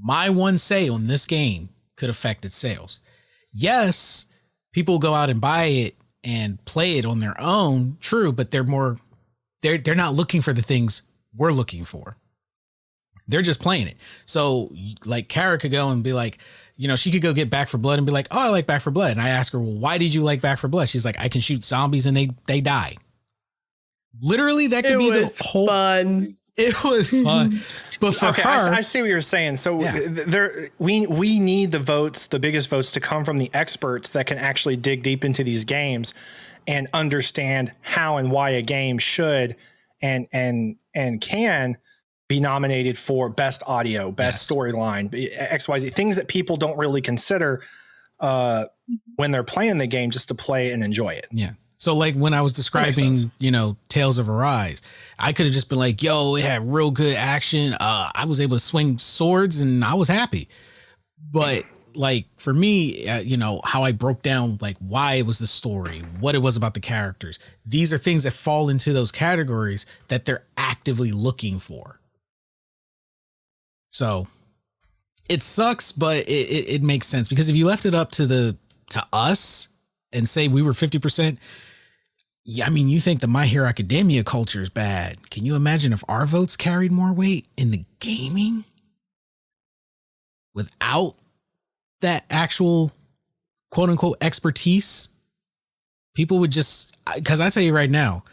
my one say on this game could affect its sales. Yes, people go out and buy it and play it on their own. True, but they're not looking for the things we're looking for. They're just playing it. So like Kara could go and be like, you know, she could go get Back 4 Blood and be like, oh, I like Back 4 Blood. And I ask her, well, why did you like Back 4 Blood? She's like, I can shoot zombies and they die. Literally, that could be the whole fun. It was fun. But for her, I see what you're saying. So we need the votes, the biggest votes, to come from the experts that can actually dig deep into these games and understand how and why a game should and can be nominated for best audio, best storyline, XYZ, things that people don't really consider when they're playing the game, just to play and enjoy it. Yeah. So like when I was describing, you know, Tales of Arise, I could have just been like, yo, it had real good action. I was able to swing swords and I was happy. But like for me, you know, how I broke down like why it was the story, what it was about the characters. These are things that fall into those categories that they're actively looking for. So it sucks, but it makes sense, because if you left it up to us and say we were 50%, yeah, I mean, you think the My Hero Academia culture is bad. Can you imagine if our votes carried more weight in the gaming without that actual quote unquote expertise? People would just, because I tell you right now,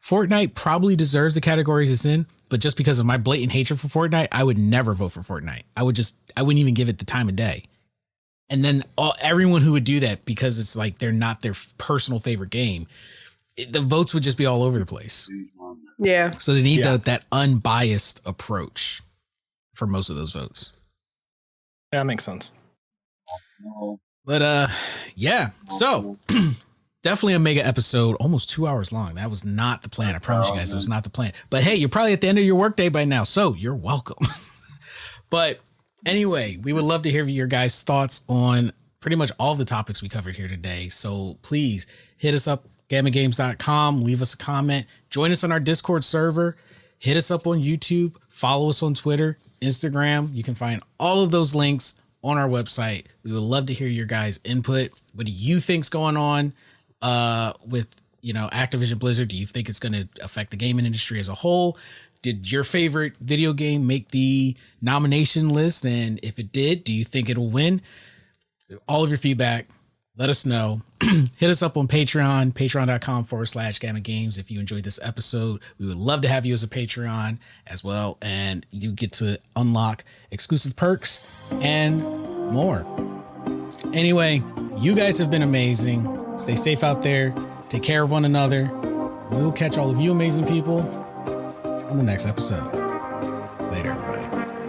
Fortnite probably deserves the categories it's in, but just because of my blatant hatred for Fortnite, I would never vote for Fortnite. I wouldn't even give it the time of day. And then everyone who would do that, because it's like they're not their personal favorite game, the votes would just be all over the place. Yeah. So they need that unbiased approach for most of those votes. Yeah, that makes sense. But yeah. So definitely a mega episode, almost 2 hours long. That was not the plan. I promise you guys, it was not the plan. But hey, you're probably at the end of your workday by now, so you're welcome. But anyway, we would love to hear your guys' thoughts on pretty much all the topics we covered here today. So please hit us up, GammaGames.com, leave us a comment, join us on our Discord server, hit us up on YouTube, follow us on Twitter, Instagram. You can find all of those links on our website. We would love to hear your guys' input. What do you think's going on with, you know, Activision Blizzard? Do you think it's going to affect the gaming industry as a whole? Did your favorite video game make the nomination list? And if it did, do you think it'll win? All of your feedback, let us know. Hit us up on Patreon, patreon.com/Gamma Games. If you enjoyed this episode, we would love to have you as a Patreon as well. And you get to unlock exclusive perks and more. Anyway, you guys have been amazing. Stay safe out there. Take care of one another. We will catch all of you amazing people on the next episode. Later, everybody.